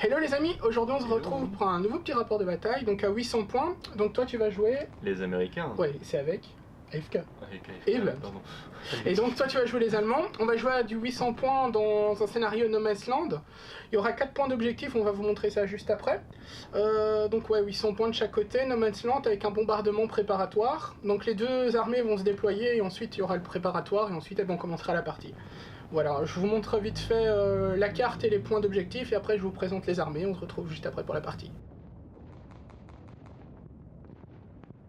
Hello les amis, aujourd'hui on se retrouve pour un nouveau petit rapport de bataille, donc à 800 points. Donc toi tu vas jouer... Les Américains. Ouais, c'est avec AFK. Avec AFK, Et pardon. Et donc toi tu vas jouer les Allemands. On va jouer à du 800 points dans un scénario No Man's Land. Il y aura 4 points d'objectif, on va vous montrer ça juste après. Donc ouais, 800 points de chaque côté, No Man's Land avec un bombardement préparatoire. Donc les deux armées vont se déployer et ensuite il y aura le préparatoire et ensuite elles vont commencer la partie. Voilà, je vous montre vite fait la carte et les points d'objectif et après je vous présente les armées, on se retrouve juste après pour la partie.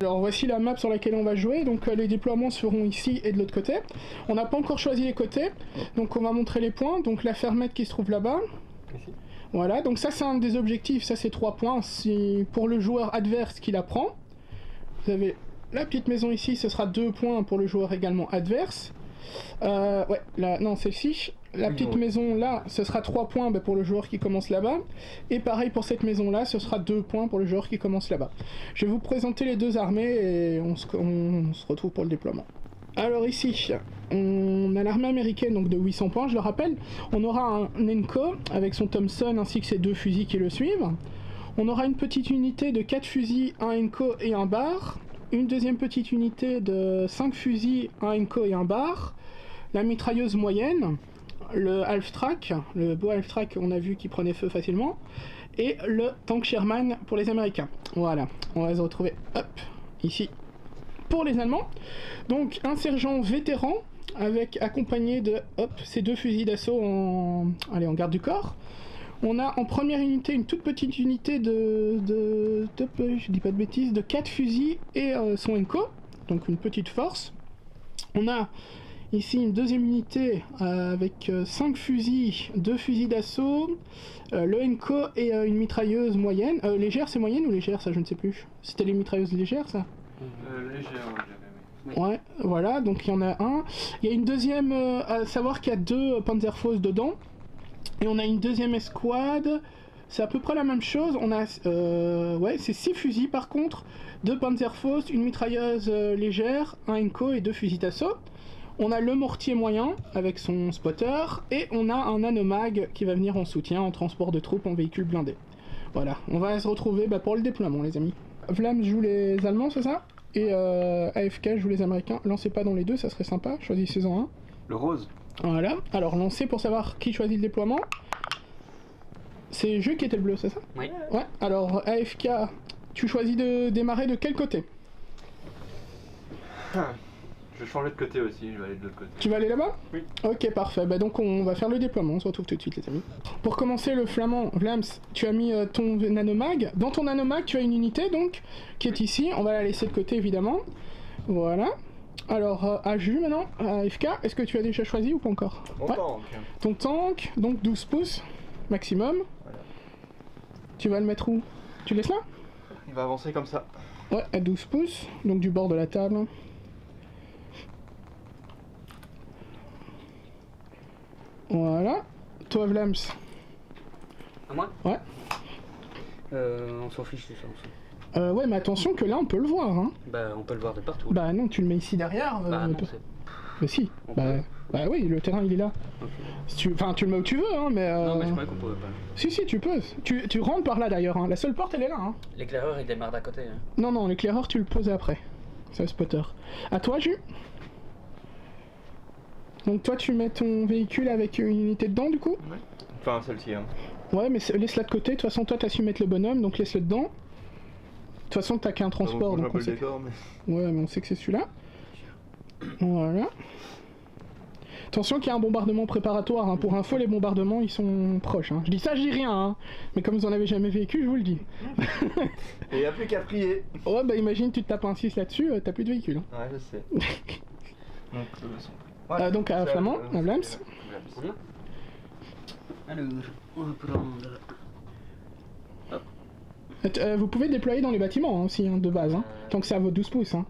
Alors voici la map sur laquelle on va jouer, donc les déploiements se feront ici et de l'autre côté. On n'a pas encore choisi les côtés, donc on va montrer les points, donc la fermette qui se trouve là-bas. Ici. Voilà, donc ça c'est un des objectifs, ça c'est 3 points, si pour le joueur adverse qui la prend. Vous avez la petite maison ici, ce sera 2 points pour le joueur également adverse. Ouais, là, non, celle-ci. La petite maison là, ce sera 3 points pour le joueur qui commence là-bas. Et pareil pour cette maison là, ce sera 2 points pour le joueur qui commence là-bas. Je vais vous présenter les deux armées et on se retrouve pour le déploiement. Alors ici, on a l'armée américaine donc de 800 points, je le rappelle. On aura un Enco avec son Thompson ainsi que ses 2 fusils qui le suivent. On aura une petite unité de 4 fusils, un Enco et un bar. Une deuxième petite unité de 5 fusils, un Enco et un bar. La mitrailleuse moyenne, le half-track, le beau half-track on a vu qui prenait feu facilement, et le tank Sherman pour les Américains. Voilà, on va se retrouver, hop, ici, pour les Allemands. Donc un sergent vétéran, accompagné de, hop, ces 2 fusils d'assaut en garde du corps. On a en première unité une toute petite unité je dis pas de bêtises, de 4 fusils et son Enco, donc une petite force. On a ici une deuxième unité avec 5 fusils, 2 fusils d'assaut, le Enco et une mitrailleuse moyenne. Légère, c'est moyenne ou légère, ça je ne sais plus. C'était les mitrailleuses légères, ça Légère, oui. Ouais, voilà, donc il y en a un. Il y a une deuxième, à savoir qu'il y a 2 Panzerfaust dedans. Et on a une deuxième escouade, c'est à peu près la même chose, on a, ouais, c'est 6 fusils par contre, 2 Panzerfaust, une mitrailleuse légère, un Enco et 2 fusils d'assaut. On a le mortier moyen avec son spotter, et on a un nanomag qui va venir en soutien, en transport de troupes, en véhicule blindé. Voilà, on va se retrouver pour le déploiement les amis. Vlam joue les Allemands, c'est ça? Et AFK joue les Américains. Lancez pas dans les deux, ça serait sympa, choisissez-en un. Le rose. Voilà, alors lancez pour savoir qui choisit le déploiement. C'est Jeu qui était le bleu, c'est ça? Oui. Ouais, alors AFK, tu choisis de démarrer de quel côté? Je vais changer de côté aussi, je vais aller de l'autre côté. Tu vas aller là-bas? Oui. Ok, parfait, bah donc on va faire le déploiement, on se retrouve tout de suite les amis. Pour commencer le flamand, Vlams, tu as mis ton nanomag. Dans ton nanomag, tu as une unité donc, qui est ici, on va la laisser de côté évidemment. Voilà. Alors, à Jus maintenant, à FK, est-ce que tu as déjà choisi ou pas encore? Mon tank. Ton tank, donc 12 pouces, maximum. Voilà. Tu vas le mettre où? Tu laisses là? Il va avancer comme ça. Ouais, à 12 pouces, donc du bord de la table. Voilà. Toi, Vlams. À moi? Ouais. On s'en fiche de ça, on s'en fiche. Ouais, mais attention que là, on peut le voir, hein. Bah, on peut le voir de partout. Bah non, tu le mets ici derrière. Bah non, c'est... Bah si. Bah oui, le terrain, il est là. Okay. Enfin, tu le mets où tu veux, hein, mais... Non, mais je croyais qu'on pouvait pas. Si, tu peux. Tu rentres par là, d'ailleurs, hein. La seule porte, elle est là, hein. L'éclaireur, il démarre d'à côté. Hein. Non, l'éclaireur, tu le poses après. C'est un spotter. À toi, Jus. Donc toi, tu mets ton véhicule avec une unité dedans, du coup? Ouais. Enfin, celle-ci, hein. Ouais, mais laisse-la de côté. De toute façon, toi, t'as su mettre le bonhomme, donc laisse-le dedans. De toute façon, t'as qu'un transport, donc on sait... Ouais, mais on sait que c'est celui-là. Voilà. Attention qu'il y a un bombardement préparatoire, hein. Pour info, les bombardements, ils sont proches, hein. Je dis ça, je dis rien, hein. Mais comme vous en avez jamais vécu, je vous le dis. Et y a plus qu'à prier. Ouais, bah imagine, tu te tapes un 6 là-dessus, t'as plus de véhicule, hein. Ouais, je sais. Donc à Flamand, à Vlams. Alors, on va prendre... Vous pouvez déployer dans les bâtiments, hein, aussi, hein, de base, hein. Tant que c'est à vos 12 pouces, hein.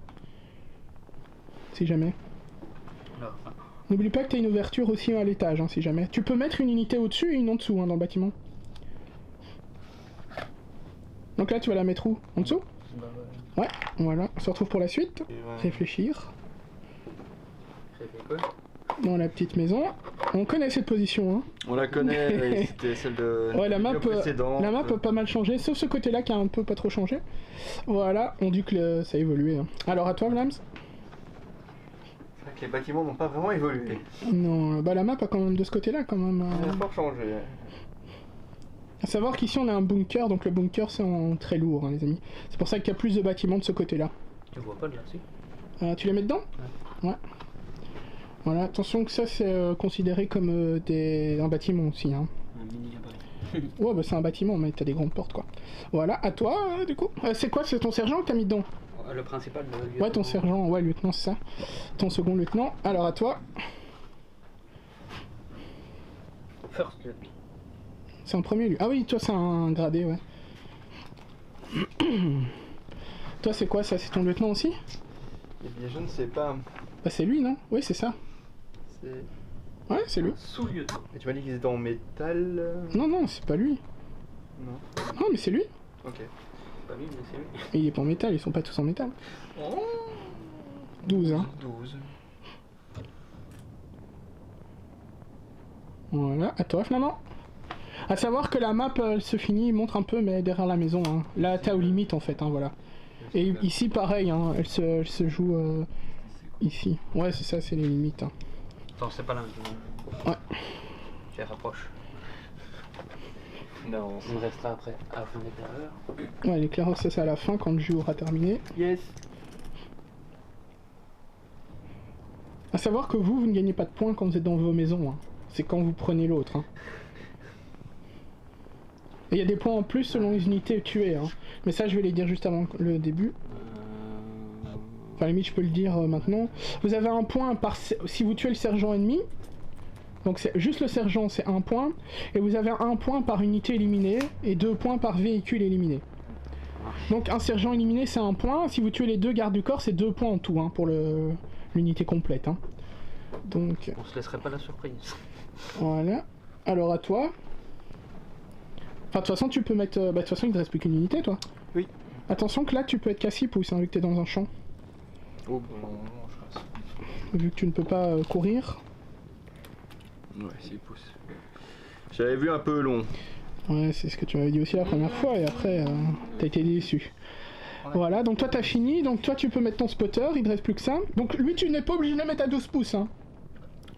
Si jamais. Alors, N'oublie pas que t'as une ouverture aussi à l'étage, hein, si jamais. Tu peux mettre une unité au-dessus et une en dessous, hein, dans le bâtiment. Donc là, tu vas la mettre où? En dessous? bah, Ouais, voilà. On se retrouve pour la suite. Ouais. Réfléchir. ça fait quoi? Dans la petite maison. On connaît cette position, hein. On la connaît, c'était celle de Ouais, la map précédente. a pas mal changé, sauf ce côté-là qui a un peu pas trop changé. Voilà, on dit que ça a évolué. Hein. Alors à toi, Vlams? C'est vrai que les bâtiments n'ont pas vraiment évolué. Non, bah la map a quand même de ce côté-là, quand même. Ça a fort changé. À savoir qu'ici on a un bunker, donc le bunker c'est en très lourd, hein, les amis. C'est pour ça qu'il y a plus de bâtiments de ce côté-là. Tu vois pas de là-dessus? Tu les mets dedans? Ouais. Voilà, attention que ça c'est considéré comme un bâtiment aussi. Hein. Un mini abri. Ouais, bah c'est un bâtiment, mais t'as des grandes portes quoi. Voilà, à toi du coup. C'est quoi, c'est ton sergent que t'as mis dedans? Le principal, le lieutenant. Ouais, ton sergent, ouais, lieutenant, c'est ça. Ton second lieutenant. Alors à toi. First lieutenant. C'est en premier lui. Ah oui, toi c'est un gradé, ouais. Toi c'est quoi ça? C'est ton lieutenant aussi? Eh bien, je ne sais pas. Bah c'est lui, non? Oui, c'est ça. C'est... Ouais, c'est lui. Sous-lieutenant. Et tu m'as dit qu'ils étaient en métal. Non, non, c'est pas lui. Non. Non, mais c'est lui. Ok. C'est pas lui, mais c'est lui. Et il est pas en métal, ils sont pas tous en métal. Oh. 12, hein. 12. Voilà, à toi, Flamand. À savoir que la map, elle se finit, il montre un peu, mais derrière la maison. Hein. Là, t'as aux limites, en fait, hein, voilà. Et ici, pareil, hein, elle se joue ici. Ouais, c'est ça, c'est les limites. Hein. Attends, c'est pas là maintenant. Ouais. Tu rapproches. Non. On restera après à la fin des erreurs. Ouais, l'éclaireur, ça c'est à la fin, quand le jeu aura terminé. Yes. À savoir que vous ne gagnez pas de points quand vous êtes dans vos maisons. Hein. C'est quand vous prenez l'autre. Hein. Et il y a des points en plus selon les unités tuées. Hein. Mais ça, je vais les dire juste avant le début. Enfin, à la limite, je peux le dire maintenant. Vous avez un point si vous tuez le sergent ennemi. Donc c'est juste le sergent, c'est 1 point. Et vous avez 1 point par unité éliminée et 2 points par véhicule éliminé. Donc un sergent éliminé, c'est 1 point. Si vous tuez les 2 gardes du corps, c'est 2 points en tout hein, pour l'unité complète. Hein. Donc... On se laisserait pas la surprise. Voilà. Alors à toi. Enfin, de toute façon, tu peux mettre... Bah, de toute façon, il ne te reste plus qu'une unité, toi. Oui. Attention que là, tu peux être qu'à 6 pouces, hein, vu que t'es dans un champ. Oh, bon, non, je reste. Vu que tu ne peux pas courir. Ouais, 6 pouces. J'avais vu un peu long. Ouais, c'est ce que tu m'avais dit aussi la première fois, et après, t'as été déçu. Ouais. Voilà, donc toi, t'as fini. Donc toi, tu peux mettre ton spotter, il ne reste plus que ça. Donc lui, tu n'es pas obligé de le mettre à 12 pouces, hein.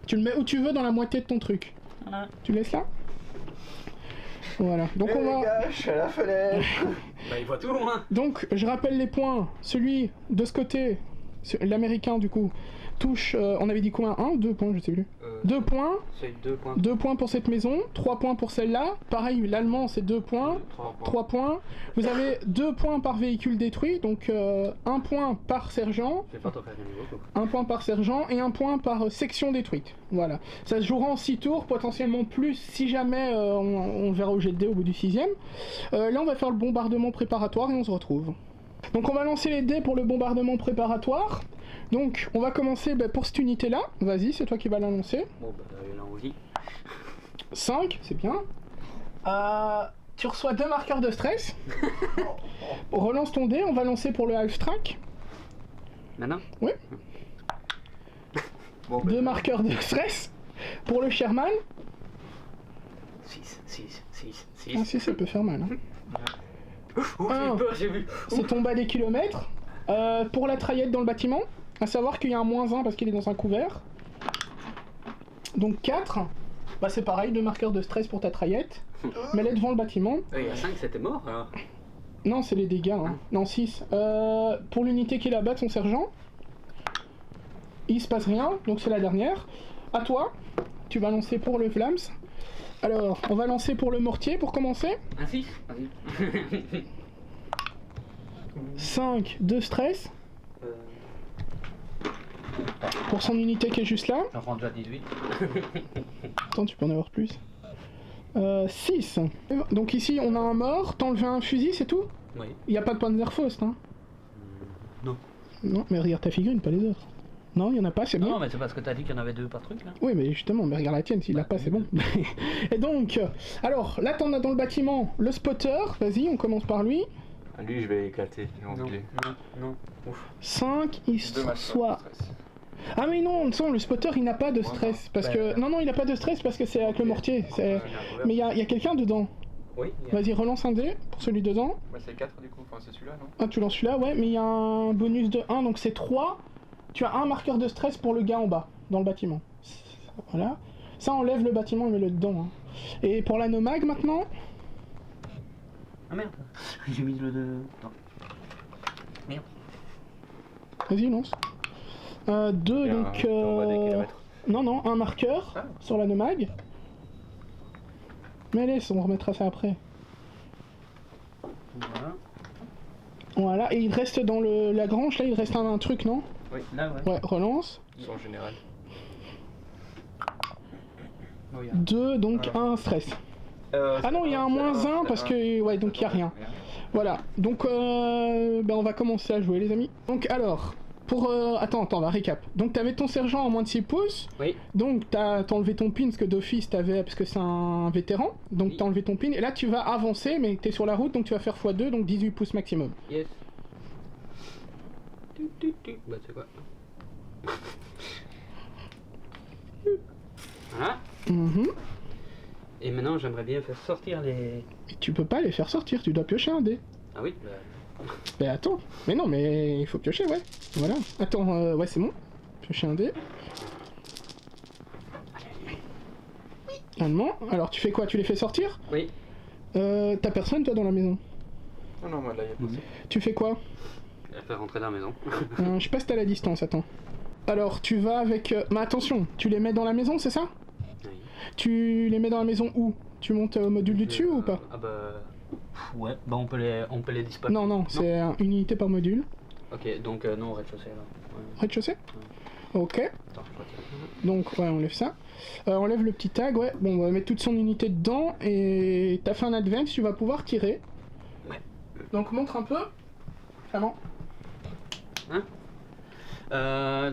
Tu le mets où tu veux dans la moitié de ton truc. Ouais. Tu le laisses là. Voilà, donc on va... Les gars, je suis à la fenêtre. Bah, il voit tout, hein. Donc, je rappelle les points. Celui de ce côté, l'américain du coup, touche, on avait dit combien? 1 2 points, je sais plus. 2 points. C'est 2 points. 2 points pour cette maison, 3 points pour celle-là. Pareil, l'allemand c'est 2 points. 3 points. Vous avez 2 points par véhicule détruit, donc 1 point par sergent. Fais pas t'en faire gagner beaucoup. 1 point par sergent et 1 point par section détruite. Voilà. Ça se jouera en 6 tours, potentiellement plus si jamais on verra au jet de dés au bout du 6ème. Là on va faire le bombardement préparatoire et on se retrouve. Donc on va lancer les dés pour le bombardement préparatoire. Donc on va commencer pour cette unité là. Vas-y, c'est toi qui vas l'annoncer. Bon, bah, là, on vit. 5, c'est bien. Tu reçois 2 marqueurs de stress. Relance ton dé, on va lancer pour le half track. Maintenant? Oui. Bon, 2 marqueurs de stress. Pour le Sherman. 6. Ah si, ça peut faire mal. Hein. Ouf, j'ai eu peur, j'ai vu. C'est tombé à des kilomètres. Pour la traillette dans le bâtiment, à savoir qu'il y a un -1 parce qu'il est dans un couvert. Donc 4. Bah c'est pareil, 2 marqueurs de stress pour ta traillette. Mets-les devant le bâtiment. Il y a 5, c'était mort alors. Non, c'est les dégâts. Hein. Non, 6. Pour l'unité qui est là-bas de son sergent. Il se passe rien, donc c'est la dernière. À toi, tu vas lancer pour le Vlams. Alors, on va lancer pour le mortier pour commencer. Un 6. Vas-y. 5 de stress. Pour son unité qui est juste là. J'en prends déjà 18. Attends, tu peux en avoir plus. 6. Donc ici, on a un mort. T'as enlevé un fusil, c'est tout? Oui. Il n'y a pas de Panzerfaust, hein? Non. Non, mais regarde ta figurine, pas les autres. Non, il n'y en a pas, c'est bien. Non, mais c'est parce que t'as dit qu'il y en avait 2 par truc là. Oui, mais justement, mais regarde la tienne, s'il l'a pas, c'est bon. Et donc, alors, là, t'en as dans le bâtiment le spotter. Vas-y, on commence par lui. Lui, je vais éclater. Non. Ouf. 5, il soit... Ah mais non, le spotter il n'a pas de stress, parce que... Non, il n'a pas de stress parce que c'est avec le mortier, mais il y a quelqu'un dedans. Oui. Vas-y, relance un dé pour celui dedans. Bah c'est 4 du coup, enfin c'est celui-là non? Ah, tu lances celui-là, ouais, mais il y a un bonus de 1, donc c'est 3. Tu as un marqueur de stress pour le gars en bas, dans le bâtiment. Voilà. Ça enlève le bâtiment et met-le dedans. Hein. Et pour la nomag maintenant... Ah merde. J'ai mis le... Non. Merde. Vas-y, lance. 2, donc... En bas des kilomètres. Non, un marqueur Ah. sur la nomag. Mais laisse, on remettra ça après. Voilà. Voilà, et il reste dans la grange, là, il reste un truc, non? Oui, là, ouais. Ouais, relance. En général. Oh, il y a- 2, donc un stress. Ah non, il y a un moins 1 parce que... Ouais, donc il n'y a rien. Voilà, donc on va commencer à jouer les amis. Donc alors, pour... Attends, on va récap. Donc t'avais ton sergent en moins de 6 pouces. Oui. Donc t'as enlevé ton pin parce que d'office t'avais... Parce que c'est un vétéran. Donc Oui. t'as enlevé ton pin. Et là tu vas avancer, mais t'es sur la route, donc tu vas faire x2, donc 18 pouces maximum. Yes. Bah c'est quoi? Voilà. Mhm. Et maintenant j'aimerais bien faire sortir les... Et tu peux pas les faire sortir, tu dois piocher un dé. Ah oui, bah... Mais attends, mais non, mais il faut piocher, ouais. Voilà. Attends, ouais, c'est bon. Piocher un dé. Allemand. Alors, tu fais quoi? Tu les fais sortir? Oui. T'as personne, toi, dans la maison? Non, moi là il y a pas. Tu fais quoi? Elle fait rentrer dans la maison. Je sais pas si t'as la distance, attends. Alors, tu vas avec... Mais attention, tu les mets dans la maison, c'est ça? Oui. Tu les mets dans la maison où? Tu montes au module du dessus ou pas? Ah bah... Ouais, bah on peut les dispatcher. Non, c'est une unité par module. Ok, donc non, au rez-de-chaussée là. Ouais. Rez-de-chaussée? Ok. Attends, je crois que... Donc, ouais, on enlève ça. On enlève le petit tag, ouais. Bon, on va mettre toute son unité dedans et t'as fait un advance, tu vas pouvoir tirer. Ouais. Donc, montre un peu. Vraiment.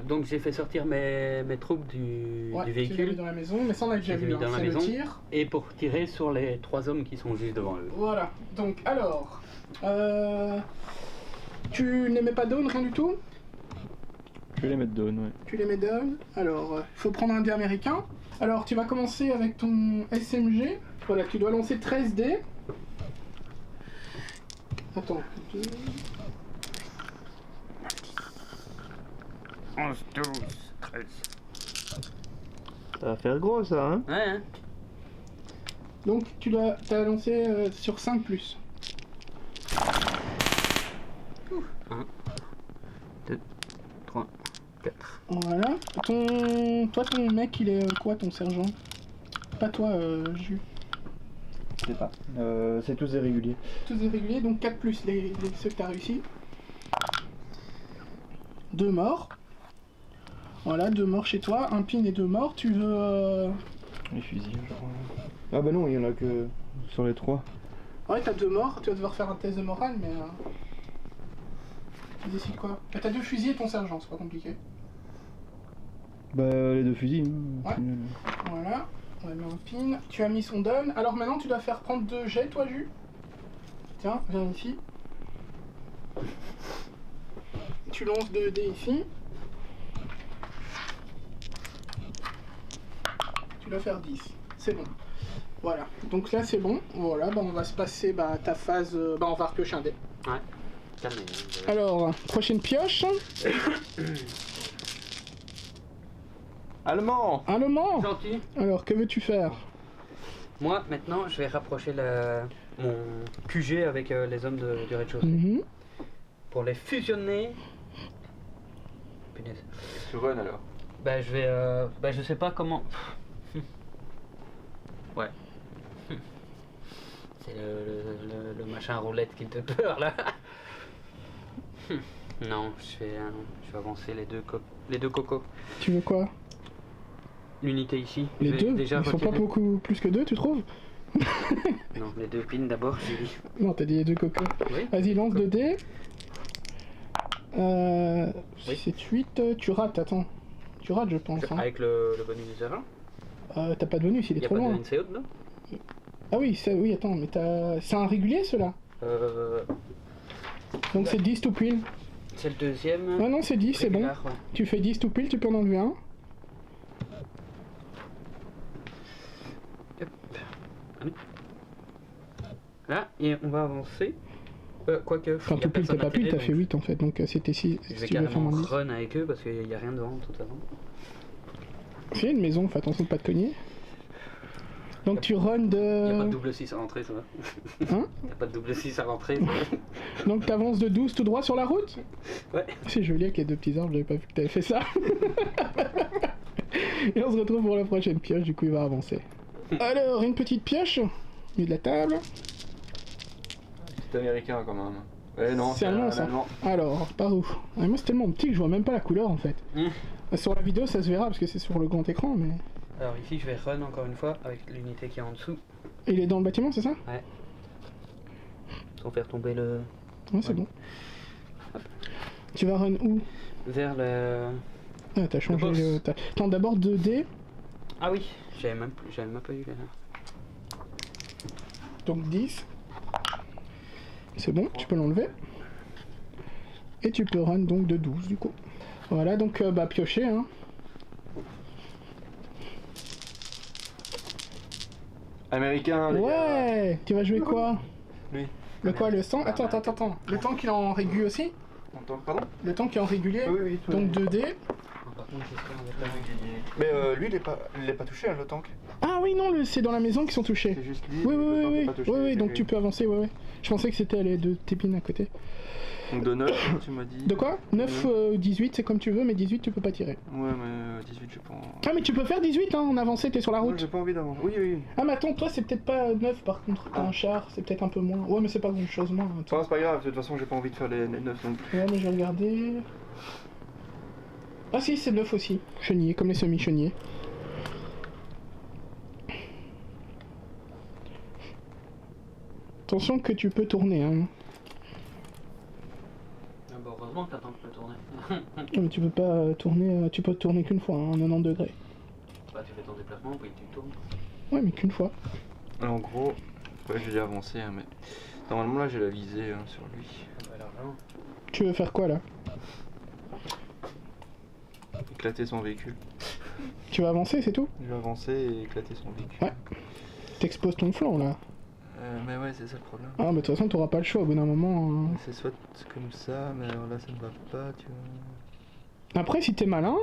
Donc j'ai fait sortir mes troupes du Ouais, tu l'as mis véhicule dans la maison, mais ça on a déjà Je les ai vu, mis dans la c'est le maison. tir. et pour tirer sur les 3 hommes qui sont juste devant eux. Voilà. Donc, alors... Tu les mets pas down, rien du tout? Je vais les mettre down, ouais. Tu les mets down. Alors, il faut prendre un dé américain. Alors, tu vas commencer avec ton SMG. Voilà, tu dois lancer 13 dés. Attends. 2... 11, 12, 13. Ça va faire gros ça, hein? Ouais, hein. Donc, t'as lancé sur 5 plus. 2, 3, 4. Voilà. Toi, ton mec, il est quoi, ton sergent? Pas toi, Jus. Je sais pas. C'est tous des réguliers. Tous des réguliers, donc 4 plus ceux que t'as réussi. 2 morts. Voilà, 2 morts chez toi, un pin et 2 morts. Tu veux... Les fusils, genre. Ah bah non, il y en a que sur les 3. Ouais, t'as 2 morts, tu vas devoir faire un test de morale, mais... Tu décides quoi? Bah, t'as 2 fusils et ton sergent, c'est pas compliqué. Bah les 2 fusils. Hein, Ouais. au final. Voilà, on va mettre un pin. Tu as mis son down. Alors maintenant, tu dois faire prendre 2 jets, toi, Jus. Tiens, viens ici. Tu lances 2 dés ici. Tu dois faire 10. C'est bon. Voilà. Donc là, c'est bon. Voilà, bah, on va se passer ta phase... Bah, on va repiocher un dé. Ouais. Calmez. Alors, prochaine pioche. Allemand. Allemand. Gentil. Alors, que veux-tu faire? Moi, maintenant, je vais rapprocher mon QG avec les hommes du rez-de-chaussée. Mhm. Pour les fusionner... Punaise. Tu run alors. Bah, je vais... Bah, je sais pas comment... Ouais. C'est le machin roulette qui te fait peur, là. Non, je vais avancer les deux cocos. Tu veux quoi? L'unité ici. Les je vais 2? déjà Ils sont pas retirer- beaucoup plus que 2, tu trouves? Non, les 2 pins d'abord, j'ai dit. Non, t'as dit les 2 cocos. Oui. Vas-y, lance 2 dés. Oui. 7, 8, tu rates, attends. Tu rates, je pense. Hein. Avec le bonus du sergent. T'as pas de bonus, il est Il y a trop pas loin. de NCO dedans. Ah oui, oui, attends, mais c'est un régulier, ceux-là. Donc c'est 10 tout pile. C'est le deuxième. Ouais, non, c'est 10, c'est bon. Régular, ouais. Tu fais 10 tout pile, tu peux en enlever un. Allez. Là, et on va avancer. Quoique. Enfin, y a tout pile, t'as personne pas à pile, tirer, t'as fait donc 8 en fait, donc c'était 6. Je vais Si tu veux faire carrément moins 10. run avec eux parce qu'il n'y a rien devant de toute façon. C'est une maison, fais attention de pas te cogner. Donc tu run Il n'y a pas de de. double 6 à rentrer, ça va. Hein? Il n'y a pas de double 6 à rentrer, ça va. Donc t'avances de 12 tout droit sur la route? Ouais. C'est joli avec les deux petits arbres, j'avais pas vu que t'avais fait ça. Et on se retrouve pour la prochaine pioche, du coup il va avancer. Alors, une petite pioche, au milieu de la table. C'est américain quand même. Ouais, non, C'est allemand, ça. allemand. Alors, par où? Ah, moi c'est tellement petit que je vois même pas la couleur en fait. Mmh. Sur la vidéo ça se verra parce que c'est sur le grand écran, mais... Alors ici, je vais run encore une fois avec l'unité qui est en dessous. Il est dans le bâtiment, c'est ça? Sans faire tomber le. Ouais, c'est Ouais. bon. Tu vas run où? Vers le. Ah, t'as changé boss. le... Attends, d'abord 2D, Ah oui, j'avais même pas eu les. donc 10. C'est bon, tu peux l'enlever. Et tu peux run donc de 12 du coup. Voilà, donc bah piocher hein. Américain, les gars. Ouais. Tu vas jouer quoi? Lui. Le quoi, le 100? Attends. Le tank il est en régulier aussi? Pardon? Le tank est en régulier? Oui, tout Donc 2D. Par contre, j'espère qu'on va pas- Mais lui, il est pas touché, hein, le tank. Ah oui, non, c'est dans la maison qu'ils sont touchés. C'est juste lui. Oui, le tank est oui, pas touché, oui, c'est donc lui. tu peux avancer, ouais. Je pensais que c'était les deux tépines à côté. Donc de 9, tu m'as dit. De quoi? 9, 18, c'est comme tu veux, mais 18 tu peux pas tirer. Ouais, mais 18, j'ai pas. Ah, mais tu peux faire 18 hein, en avancé, t'es sur la Non, route. j'ai pas envie d'avancer. Oui. Ah, mais attends, toi c'est peut-être pas 9 par contre, t'as un char, c'est peut-être un peu moins. Ouais, mais c'est pas grand chose moins. Hein, toi. Enfin, c'est pas grave, de toute façon, j'ai pas envie de faire les 9 non plus. Ouais, mais je vais regarder. Ah, si, c'est 9 aussi. Chenillé, comme les semi-chenillés. Attention que tu peux tourner, hein. Ah bah, heureusement que t'attends que je peux tourner. Non, mais tu peux pas tourner, tu peux tourner qu'une fois, hein, en 90 degrés. Bah, tu fais ton déplacement, puis tu tournes. Ouais, mais qu'une fois. Alors, en gros, ouais, j'ai déjà avancé, hein, mais normalement là j'ai la visée hein, sur lui. Bah, alors, vraiment. Tu veux faire quoi là? Éclater son véhicule. Tu vas avancer, c'est tout? Je vais avancer et éclater son véhicule. Ouais. T'exposes ton flanc là. Mais ouais, c'est ça le problème. Ah, mais de toute façon, t'auras pas le choix au bout d'un moment. Hein. C'est soit comme ça, mais alors là ça ne va pas, tu vois. Après, si t'es malin.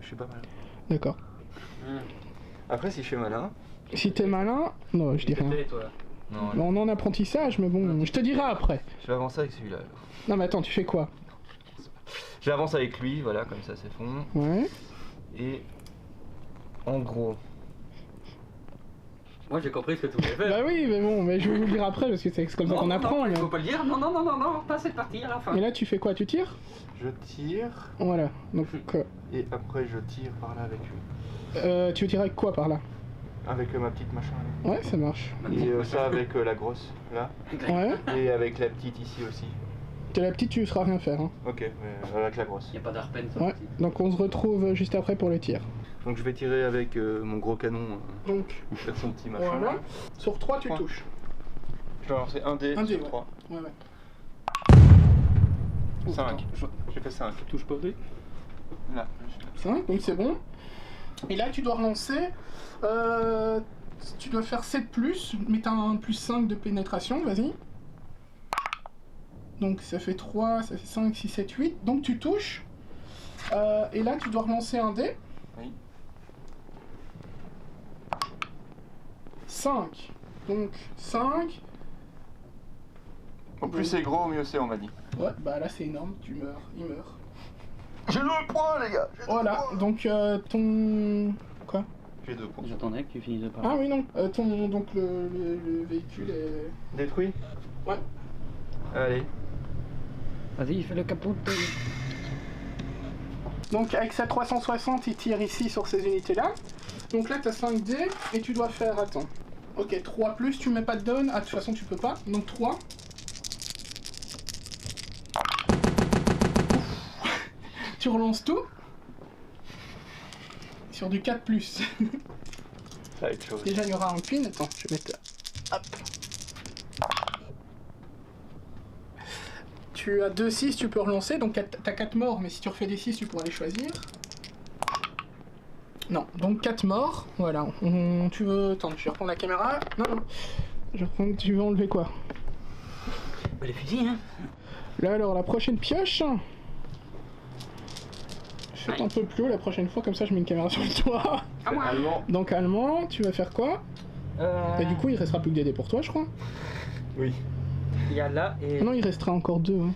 Je suis pas malin. D'accord. Après, si je suis malin. Si t'es malin. Non, je dis rien. Tais, toi. Non, Bon, on est en apprentissage, mais bon, je te dirai après. je vais avancer avec celui-là. alors. Non, mais attends, tu fais quoi? J'avance avec lui, voilà, comme ça c'est fond. Ouais. Et en gros, Moi, j'ai compris ce que tu voulais faire. Bah oui, mais bon, mais je vais vous le dire après parce que c'est comme ça qu'on apprend. Il mais... faut pas le dire. Non, pas cette partie à la fin. Et là, tu fais quoi? Tu tires? je tire Voilà. Donc, et après je tire par là avec lui. tu veux tirer avec quoi par là? Avec ma petite machin là. Ouais, ça marche. Et ça avec la grosse là. Ouais. Et avec la petite ici aussi. T'es la petite, tu ne sauras rien faire. Hein. Ok, mais avec la grosse. Il n'y a pas d'arpen, ça. Ouais. Donc, on se retrouve juste après pour le tir. Donc je vais tirer avec mon gros canon Donc, faire son petit machin. voilà. là. Sur 3, tu 3. touches. Je vais lancer un dé Un dé, sur ouais. 3. Ouais. 5. J'ai fait 5. Touche pas V. Là. 5, donc c'est bon. Et là, tu dois relancer. Tu dois faire 7+, mais t'as un plus 5 de pénétration, vas-y. Donc ça fait 3, ça fait 5, 6, 7, 8. Donc tu touches. Et là, tu dois relancer un dé. Oui. 5. Donc 5. Au plus c'est gros, au mieux c'est, on m'a dit. Ouais, bah là c'est énorme, tu meurs, il meurt. J'ai 2 points, les gars. Voilà, donc ton... Quoi? J'ai 2 points. J'attendais que tu finisses de parler. Ah oui, non, donc le véhicule est... Détruit? Ouais. Allez. Vas-y, fais le capot. Donc avec sa 360, il tire ici sur ces unités-là. Donc là, t'as 5 dés et tu dois faire... Attends. Ok, 3 plus, tu mets pas de down. Ah, de toute façon, tu peux pas. Donc 3. Tu relances tout. Sur du 4 plus. Ça va être chaud. Déjà, il y aura un pin. Attends, je vais mettre... Hop. tu as 2-6, tu peux relancer, donc t'as 4 morts, mais si tu refais des 6, tu pourras les choisir. Non, donc 4 morts, voilà. Tu veux... Attends, je vais reprendre la caméra. Non, non. Tu veux enlever quoi? Bah, les fusils, hein. Là, alors, la prochaine pioche... Faites un peu plus haut la prochaine fois, comme ça je mets une caméra sur le toit. À moi. Allemand. Donc allemand, tu vas faire quoi? Et du coup, il restera plus que des dés pour toi, je crois. Oui. Il y a là et... Ah non, il restera encore 2. Hein.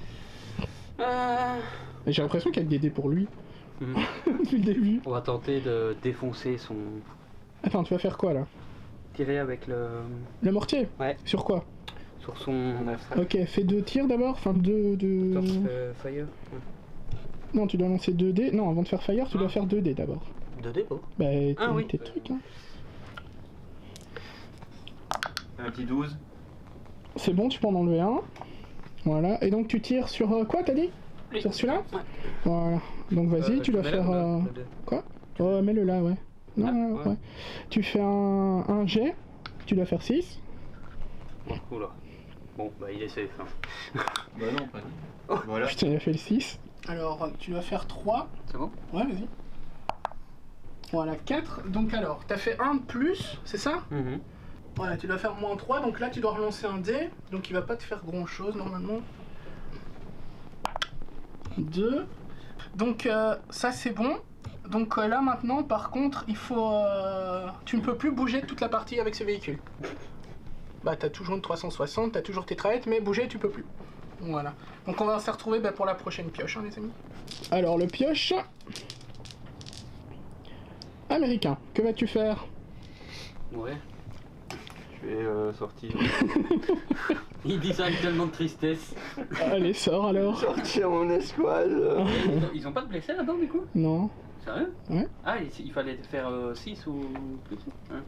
Euh, Et j'ai l'impression qu'il y a des dés pour lui, mhm. depuis le début. On va tenter de défoncer son... Attends, tu vas faire quoi là? Tirer avec le... Le mortier? Ouais. Sur quoi? Sur son... On a fait. Ok, fais 2 tirs d'abord, enfin 2... Torch fire. Non, tu dois lancer 2 dés. Non, avant de faire fire, tu dois faire 2 dés d'abord. 2 dés, oh. Bah, Ah oui. tes trucs, hein. Un petit 12. C'est bon, tu peux en enlever un. Voilà, et donc tu tires sur quoi, t'as dit? Sur celui-là? Ouais. Voilà, donc vas-y, tu dois je mets là, faire... ou là, le deux. Quoi? Oh, mets-le là, ouais. Non, Ah, non, ouais. ouais. Tu fais un jet, tu dois faire 6. Oula. Bon, bah il est safe. Hein. Bah non, pas dit. Voilà. Putain, il a fait le 6. Alors, tu dois faire 3. C'est bon? Ouais, vas-y. Voilà, 4. Donc alors, t'as fait 1 de plus, c'est ça? Mhm. Voilà, tu dois faire moins 3, donc là tu dois relancer un dé, donc il va pas te faire grand chose normalement. 2. Donc ça c'est bon. Donc là maintenant par contre il faut... tu ne peux plus bouger toute la partie avec ce véhicule. Bah t'as toujours une 360, t'as toujours tes traînettes, mais bouger tu peux plus. Voilà. Donc on va se retrouver pour la prochaine pioche hein, les amis. Alors le pioche... Américain, que vas-tu faire? Ouais. Je vais sortir. Il dit ça avec tellement de tristesse. Allez, sors alors. Sortir mon escouade. Ils ont pas de blessés là-dedans du coup? Non, Sérieux? Ouais. Ah, il fallait faire 6 ou plus hein?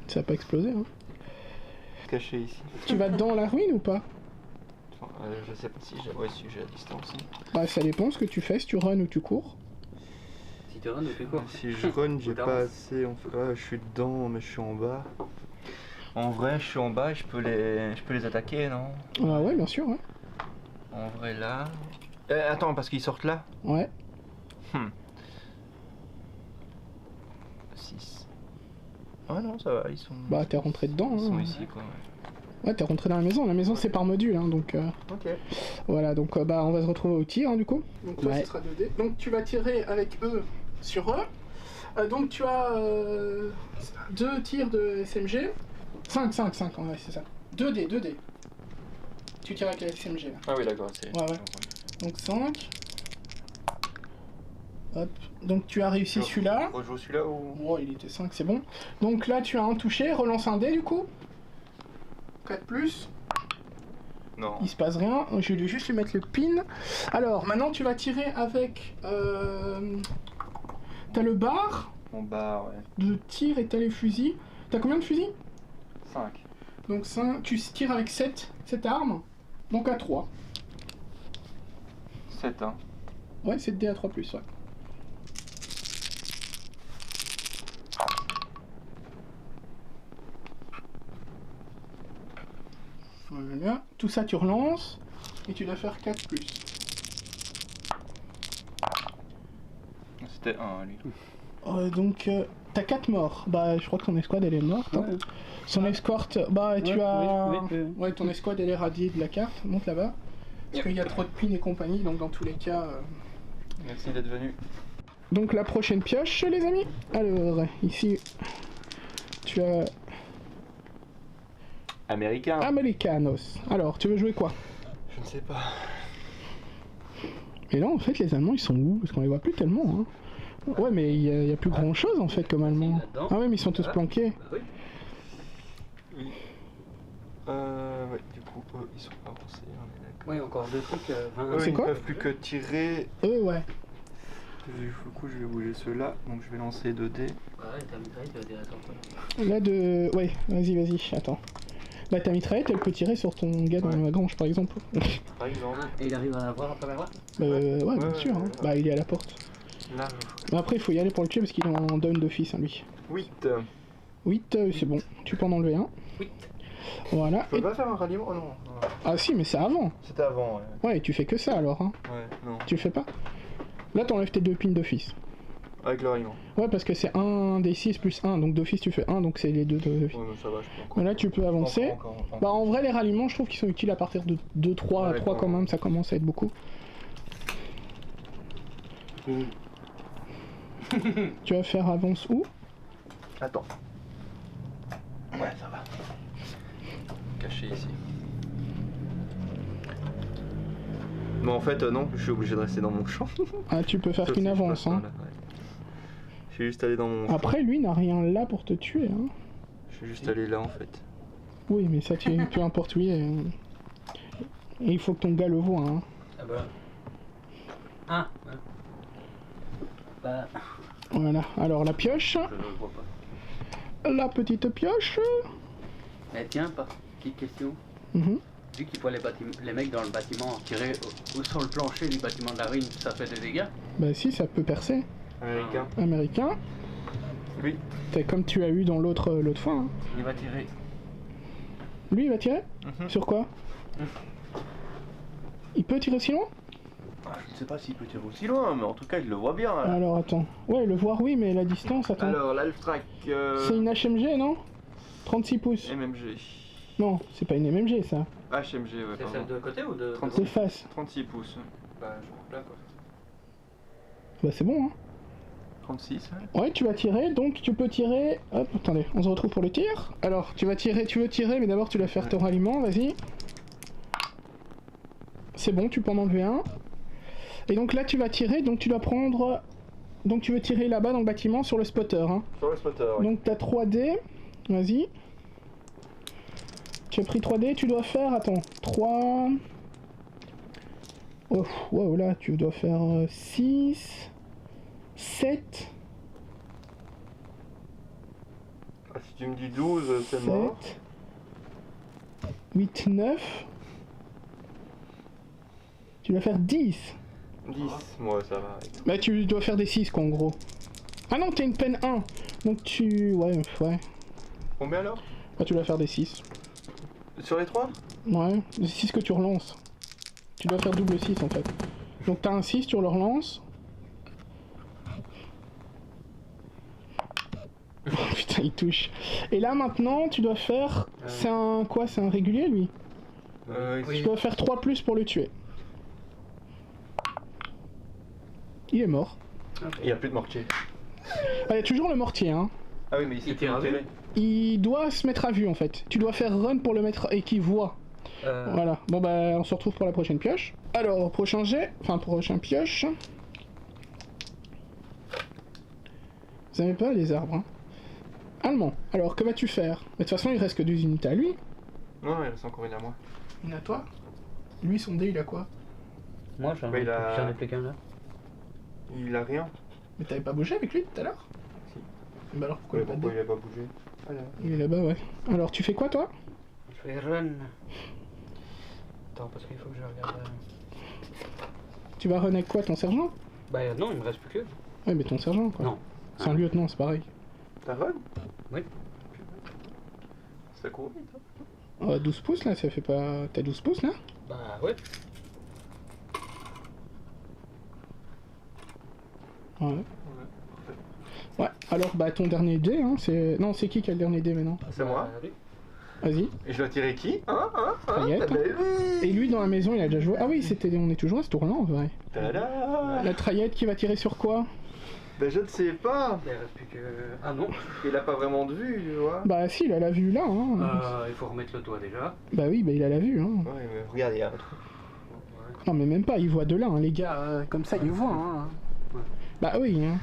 ça va pas exploser hein. Caché ici. Tu vas dans la ruine ou pas? Enfin, je sais pas si j'ai. Ouais, si j'ai à distance. Hein. Bah ça dépend ce que tu fais, si tu runs ou tu cours. Si tu run, fais quoi? Si je run, j'ai Ou pas t'avances. assez. En fait, ouais, je suis dedans, mais je suis en bas. En vrai, je suis en bas, je peux les attaquer, non? Ah ouais, bien sûr, ouais. En vrai, là. Attends, parce qu'ils sortent là? Ouais. 6. Ah non, ça va, ils sont. Bah t'es rentré dedans, Ils sont hein. ici, quoi. Ouais, t'es rentré dans la maison. La maison c'est par module, hein, donc... Ok. Voilà, donc bah on va se retrouver au tir, hein, du coup. Donc toi, Ouais. ce sera 2D. Donc tu vas tirer avec eux sur eux. Donc tu as 2 tirs de SMG. 5, ouais, c'est ça. 2D. Tu tires avec la SMG, là. Ah oui, d'accord, c'est. Ouais. Donc 5. Hop. Donc tu as réussi Je- celui-là. Rejoue celui-là ou. Oh, il était 5, c'est bon. Donc là, tu as un touché, relance un dé du coup. 4 plus, Non. il se passe rien. Je vais juste lui mettre le pin. Alors, maintenant tu vas tirer avec. T'as le bar En bas, ouais. de tir et t'as les fusils. T'as combien de fusils? 5. Donc 5, tu tires avec 7 armes. Donc à 3. 7, hein. Ouais, 7 dés à 3 plus, ouais. Voilà. Tout ça, tu relances. Et tu dois faire 4 plus. C'était 1, lui. Donc, t'as 4 morts. Bah, je crois que ton escouade, elle est morte. hein. Ouais. Son escorte, bah, tu Ouais, as... oui. Ouais, ton escouade, elle est radiée de la carte. Monte là-bas. Parce qu'il y a trop de pins et compagnie, donc dans tous les cas... Merci d'être venu. Donc, la prochaine pioche, les amis. Alors, ici, tu as Américain. Americanos. Alors, tu veux jouer quoi? Je ne sais pas. Et là, en fait, les Allemands, ils sont où? Parce qu'on les voit plus tellement, hein. Ouais, mais il y a plus grand chose en fait comme Allemands. là-dedans. Ah ouais, mais ils sont tous Voilà. planqués. Bah oui. Oui. Ouais, du coup, eux, ils sont pas avancés, on est d'accord. Ouais, encore 2 trucs. Eux, C'est ils quoi ne peuvent plus que tirer. Ouais. Du coup, je vais bouger ceux-là, donc je vais lancer 2 dés. Ouais, t'as mitraillé, tu vas tirer sur toi. Là de... Ouais, vas-y, attends. Là, ta mitraillette, elle peut tirer sur ton gars dans Ouais. la grange, par exemple. Par exemple, Et il arrive à la voir à travers là? Ouais, bien Ouais, sûr. ouais, hein. ouais. Bah, il est à la porte. là, Mais après, il faut y aller pour le tuer parce qu'il est en down d'office, hein, lui. 8. 8, c'est bon. Tu peux en enlever un. 8. Voilà. Je peux pas faire un ralliement? Oh non. non. Ah si, mais c'est avant. C'était avant, ouais. Ouais, tu fais que ça alors, hein. Ouais, non. Tu le fais pas. Là, t'enlèves tes 2 pins d'office. Avec le ralliement. Ouais, parce que c'est 1 des 6 plus 1, donc d'office tu fais 1, donc c'est les 2 d'office. Ouais, mais ça va, je peux encore. Mais là, tu peux avancer. Encore. Bah, en vrai, les ralliements, je trouve qu'ils sont utiles à partir de 2, 3, Ouais, 3 quand ouais. même, ça commence à être beaucoup. Tu vas faire avance où? Attends. Ouais, ça va. Caché ici. Bon, en fait, non, je suis obligé de rester dans mon champ. Ah, tu peux faire Sauf qu'une si je avance, passe par hein. là, ouais. Je suis juste allé dans mon champ. Après, lui n'a rien là pour te tuer, hein. Je suis juste allé là, en fait. Oui, mais ça, peu importe où il est. Et il faut que ton gars le voit, hein. Ah bah. Ah, ouais. Bah, Voilà, alors la pioche, je le vois pas. la petite pioche. Mais tiens, petite question. Mhm. Vu qu'ils voient les mecs dans le bâtiment tirer sur le plancher du bâtiment de la ruine, ça fait des dégâts? Bah si, ça peut percer. Américain. Américain. Oui. C'est comme tu as eu dans l'autre fois, hein. Il va tirer. Lui, il va tirer? Sur quoi? Il peut tirer aussi loin? Ah, je ne sais pas s'il peut tirer aussi loin, mais en tout cas, il le voit bien. Là. Alors attends. Ouais, le voir oui, mais la distance, attends. Alors, l'Alftrac. C'est une HMG, non? 36 pouces. MMG. Non, c'est pas une MMG ça. HMG, ouais, C'est pardon. celle de côté ou de 36. C'est face. 36 pouces. Bah, je crois là, quoi. Bah c'est bon, hein. 36, ouais. Ouais, tu vas tirer, donc tu peux tirer... Hop, attendez, on se retrouve pour le tir. Alors, tu veux tirer, mais d'abord tu vas faire ton ralliement, vas-y. C'est bon, tu peux en enlever un. Et donc là, tu vas tirer, donc tu dois prendre... Donc tu veux tirer là-bas dans le bâtiment sur le spotter, hein. Sur le spotter, oui. Donc t'as 3D, vas-y. Tu as pris 3D, tu dois faire, attends, 3... Oh, wow, là, tu dois faire 6... 7... Ah, si tu me dis 12, c'est mort. 8, 9... Tu vas faire 10. 10, moi ça va. Bah tu dois faire des 6 quoi en gros. Ah non, t'as une peine 1. Donc tu... Ouais. Combien alors? Bah tu dois faire des 6. Sur les 3? Ouais, des 6 que tu relances. Tu dois faire double 6 en fait. Donc t'as un 6, tu le relances. Oh putain, il touche. Et là maintenant, tu dois faire... C'est un... Quoi? C'est un régulier lui? Tu dois faire 3 plus pour le tuer. Il est mort. Il n'y a plus de mortier. Ah, il y a toujours le mortier, hein. Ah oui, mais il s'est tire à vue. tiré. Il doit se mettre à vue en fait. Tu dois faire run pour le mettre et qu'il voit. Voilà. Bon bah on se retrouve pour la prochaine pioche. Alors prochain jet, enfin prochain pioche. Vous aimez pas les arbres, hein. Allemand. Alors que vas-tu faire? De toute façon il reste que 2 unités à lui. Non, il reste encore une à moi. Une à toi. Lui son dé il a quoi? Moi Bah, il a- j'en ai plus qu'un là. Il a rien. Mais t'avais pas bougé avec lui tout à l'heure? Si. Bah alors pourquoi Ouais, il a pas de pourquoi dé? il a pas bougé? Ah, là. Il est là-bas, ouais. Alors tu fais quoi toi? Je vais run. Attends, parce qu'il faut que je regarde. Tu vas run avec quoi, ton sergent? Bah non, il me reste plus que. Ouais mais ton sergent quoi. Non. C'est un lieutenant, c'est pareil. T'as run? Oui. Ça court vite, hein? 12 pouces là, ça fait pas... T'as 12 pouces là? Bah ouais. Ouais. Ouais, alors bah ton dernier dé, hein, c'est... Non, c'est qui a le dernier dé maintenant? C'est moi. Bah, oui. Vas-y, Et je dois tirer qui? Trayette. Bah oui. Et lui dans la maison, il a déjà joué... Ah oui, on est toujours à ce tour-là en vrai. Tada. La Trayette qui va tirer sur quoi? Bah je ne sais pas. Il reste plus que. Ah non. Il a pas vraiment de vue, tu vois. Bah si, il a la vue là, hein. Il faut remettre le toit déjà. Bah oui, bah il a la vue, hein. Ouais, mais regarde, il y a un truc. Non mais même pas, il voit de là, hein, les gars, comme ça, il voit, hein. Bah oui, hein.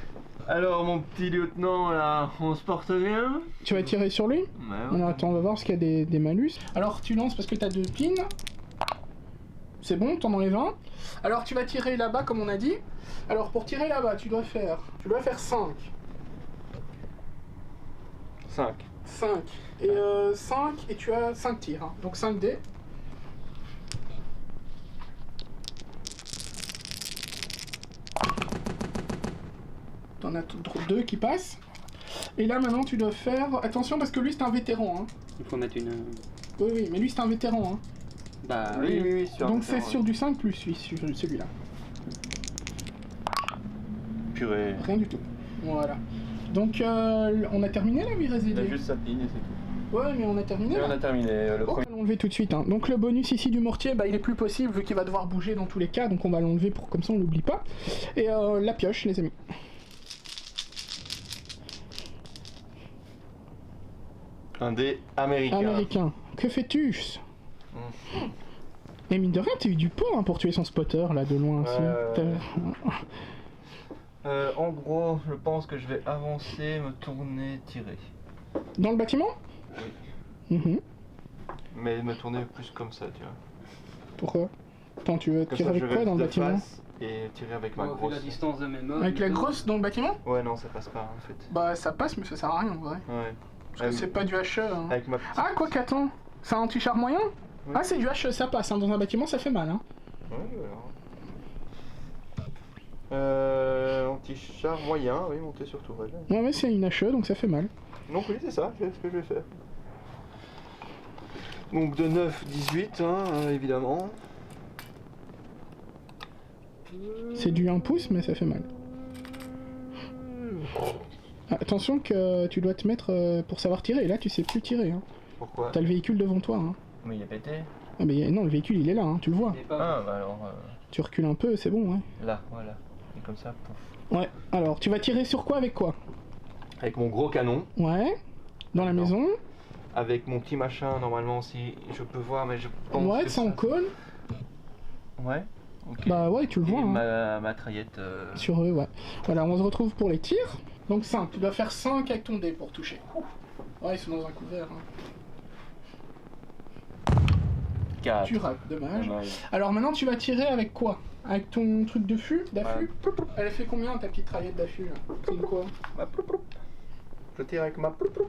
Alors mon petit lieutenant là, on se porte bien? Tu vas tirer sur lui? Ouais. Alors attends, on va voir ce qu'il y a des malus. Alors tu lances parce que t'as 2 pins. C'est bon, t'en enlèves un. Alors tu vas tirer là-bas comme on a dit. Alors pour tirer là-bas, tu dois faire 5. 5. 5. Et 5, et tu as 5 tirs. Hein. Donc 5 dés. T'en as 2 qui passent. Et là maintenant tu dois faire... Attention parce que lui c'est un vétéran. Hein. Il faut mettre une. Oui, mais lui c'est un vétéran. Hein. Bah Oui, sur Donc c'est sur du 5 plus celui-là. Purée. Rien du tout. Voilà. Donc on a terminé là, il reste des Il a dés. juste sa ligne et c'est tout. Ouais, mais on a terminé. Et là. on a terminé le On premier. va l'enlever tout de suite. Hein. Donc le bonus ici du mortier, bah, il est plus possible vu qu'il va devoir bouger dans tous les cas. Donc on va l'enlever pour comme ça on l'oublie pas. Et la pioche, les amis. Un dé américain. Américain. Que fais-tu? Mais mine de rien, t'as eu du pot hein, pour tuer son spotter là de loin aussi. En gros, je pense que je vais avancer, me tourner, tirer. Dans le bâtiment? Mhm. Mais me tourner plus comme ça, tu vois. Pourquoi? Attends, tu veux Comme tirer ça, je avec quoi vais dans le de bâtiment? face et tirer avec ma Vu la grosse. distance de mes mains. Avec la grosse dans le bâtiment? Ouais, non, ça passe pas en fait. Bah ça passe, mais ça sert à rien en vrai. Ouais. Parce que c'est pas du HE. Hein. Avec ma petite. Ah, quoi qu'attends, c'est un anti-char moyen? Oui. Ah, c'est du HE, ça passe. Hein. Dans un bâtiment, ça fait mal. Hein. Ouais, anti-char moyen, oui, monter sur tourelle. Ouais, c'est une HE, donc ça fait mal. Donc oui, c'est ça, c'est ce que je vais faire. Donc de 9, 18, hein, évidemment. C'est du 1 pouce, mais ça fait mal. Ah, attention que tu dois te mettre pour savoir tirer. Et là, tu sais plus tirer. Hein. Pourquoi? T'as le véhicule devant toi. Hein. Mais il est pété. Ah, mais non, le véhicule, il est là, hein, tu le vois. Il est pas- Ah, bah alors, Tu recules un peu, c'est bon, ouais. là, voilà. Et comme ça, pouf. Ouais, alors, tu vas tirer sur quoi avec quoi? Avec mon gros canon, Ouais. Dans la Non. maison. avec mon petit machin, normalement, si je peux voir, mais je pense Ouais, que ça en colle. Ouais, ok. Bah ouais, tu le Et vois. Hein. ma traillette. Sur eux, ouais. Voilà, on se retrouve pour les tirs. Donc 5, tu dois faire 5 avec ton dé pour toucher. Ouais, ils sont dans un couvert. Hein. 4. Tu rates, dommage. Alors maintenant, tu vas tirer avec quoi? Avec ton truc de fût, d'affût? Elle fait combien ta petite traillette d'affût là? C'est une quoi? Ma ploup ploup. Je tire avec ma ploup ploup.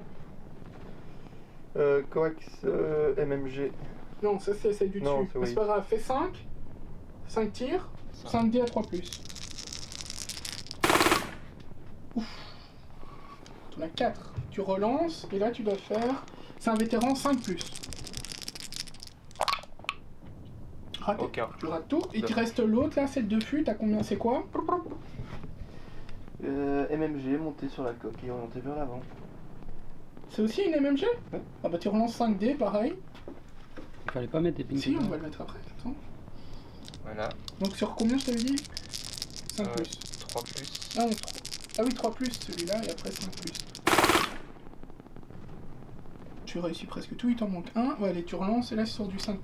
Coax MMG. Non, ça c'est celle du Non, dessus. c'est Mais oui. c'est pas grave, fais 5. 5 tirs. 5 dés à 3+. Ouf. Tu en as 4. Tu relances, et là tu dois faire... C'est un vétéran 5+. Raté. Aucun. Tu rates tout. Et il reste l'autre là, celle de fût, t'as combien? C'est quoi? MMG monté sur la coque et orienté vers l'avant. C'est aussi une MMG? Ouais. Ah bah tu relances 5 dés, pareil. Il fallait pas mettre des ping. Si, on va le mettre après. Attends. Voilà. Donc sur combien je t'avais dit? 5+. 3 plus. Ah, non, 3. Ah oui, 3+, celui-là, et après 5+. Tu réussis presque tout, il t'en manque un. Ouais, allez, tu relances, et là c'est sur du 5+.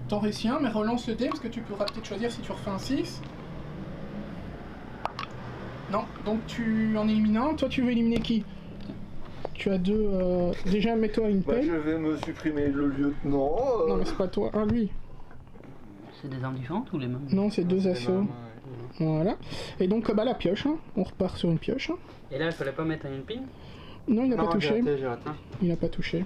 T'en réussis un, mais relance le dé, parce que tu pourras peut-être choisir si tu refais un 6. Non, donc tu en élimines un. Toi, tu veux éliminer qui? Tu as deux... Déjà, mets-toi une Bah, pelle. je vais me supprimer le lieutenant. Non, mais c'est pas toi. Ah, lui. C'est des armes différentes ou les mêmes? Non, c'est deux C'est assauts. ouais. Voilà. Et donc, bah, la pioche. Hein. On repart sur une pioche. Hein. Et là, il fallait pas mettre une ping? Non, il n'a Non, pas touché. j'ai raté. Il n'a pas touché.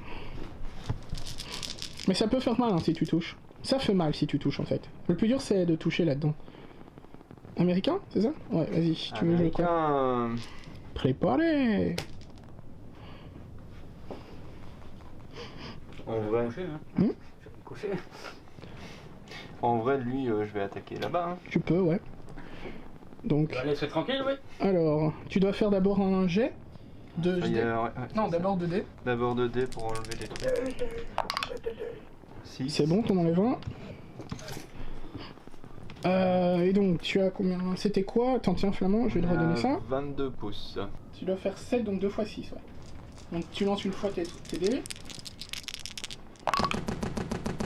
Mais ça peut faire mal hein, si tu touches. Ça fait mal si tu touches en fait. Le plus dur c'est de toucher là-dedans. Américain, c'est ça? Ouais, vas-y, tu veux jouer quoi? Américain. Préparé! En vrai, Coucher, hein. Hmm. Je vais me coucher. en vrai, lui, je vais attaquer là-bas. Hein. Tu peux, ouais. Donc, Allez, c'est tranquille, oui. alors, tu dois faire d'abord un jet de Ça y dés. est, ouais, Non, c'est d'abord 2 dés. ça. D'abord 2 dés pour enlever les trucs. 6. C'est bon, t'en enlèves un. Et donc, tu as combien? C'était quoi? Attends, tiens, Flamand, je vais te redonner ça. 22 pouces. Tu dois faire 7, donc 2 x 6, ouais. Donc tu lances une fois tes dés.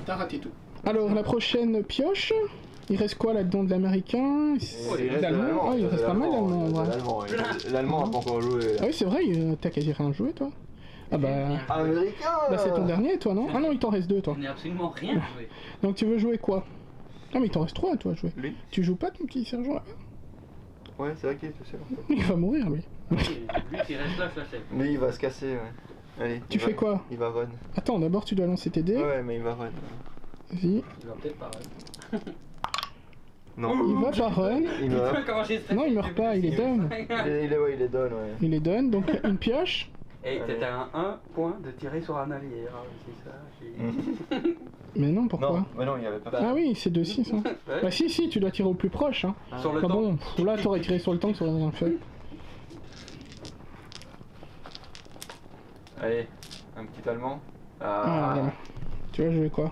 T'as raté tout. Alors, la prochaine pioche, il reste quoi là-dedans? De l'américain? Il reste L'allemand? Ah, il reste pas mal l'allemand, en vrai. L'allemand a pas encore joué. Ah oui, c'est vrai, t'as quasi rien joué, toi. Ah bah... Américain Bah c'est ton dernier, toi, non? Ah non, il t'en reste 2, toi. Je n'ai absolument rien joué. Donc tu veux jouer quoi? Ah mais il t'en reste 3, toi, à jouer. Lui Tu joues pas ton petit sergent, là? Ouais, c'est vrai qu'il est tout seul. En fait. Il va mourir, lui. Lui qui reste là, je l'achète. Lui, il va se casser, ouais. Allez. Tu il fais va- quoi? Il va run. Attends, d'abord tu dois lancer tes dés. Ouais, mais il va run. Vas-y. Il va peut-être pas. Non. Il va pas run. Il meurt. Comment j'ai stressé Non, il meurt pas, il est down. Il est down, ouais. Il est done, donc une pioche. Et Allez. t'étais à 1 point de tirer sur un allié. Ah, c'est ça. Mais non, pourquoi? Non, mais non, il y avait pas. Ah oui, c'est 2-6. Hein. Ouais. Bah si, tu dois tirer au plus proche. Hein. Sur le Ah temps. bon, là t'aurais tiré sur le temps, ça aurait rien fait. Allez, un petit allemand. Ah, voilà. Tu vas jouer quoi?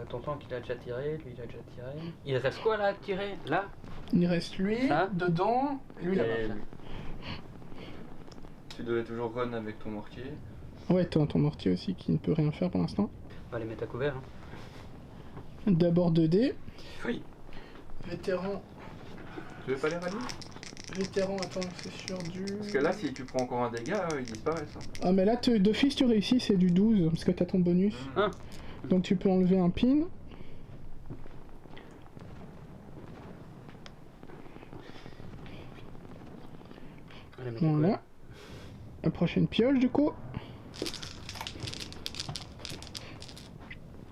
Ton tank il a déjà tiré, lui il a déjà tiré. Il reste quoi là à tirer? Là? Il reste lui, Ça dedans, et lui là-bas. Et lui. Tu devais toujours run avec ton mortier. Ouais, t'as ton mortier aussi qui ne peut rien faire pour l'instant. On va les mettre à couvert. Hein. D'abord 2D. Oui. Vétéran. Tu veux pas les rallier? Vétéran, attends, c'est sur du... Parce que là, si tu prends encore un dégât, ils disparaissent. Hein. Ah mais là, d'office tu réussis, c'est du 12, parce que t'as ton bonus. Ah. Donc tu peux enlever un pin. On va les mettre à couvert. Voilà. La prochaine pioche du coup.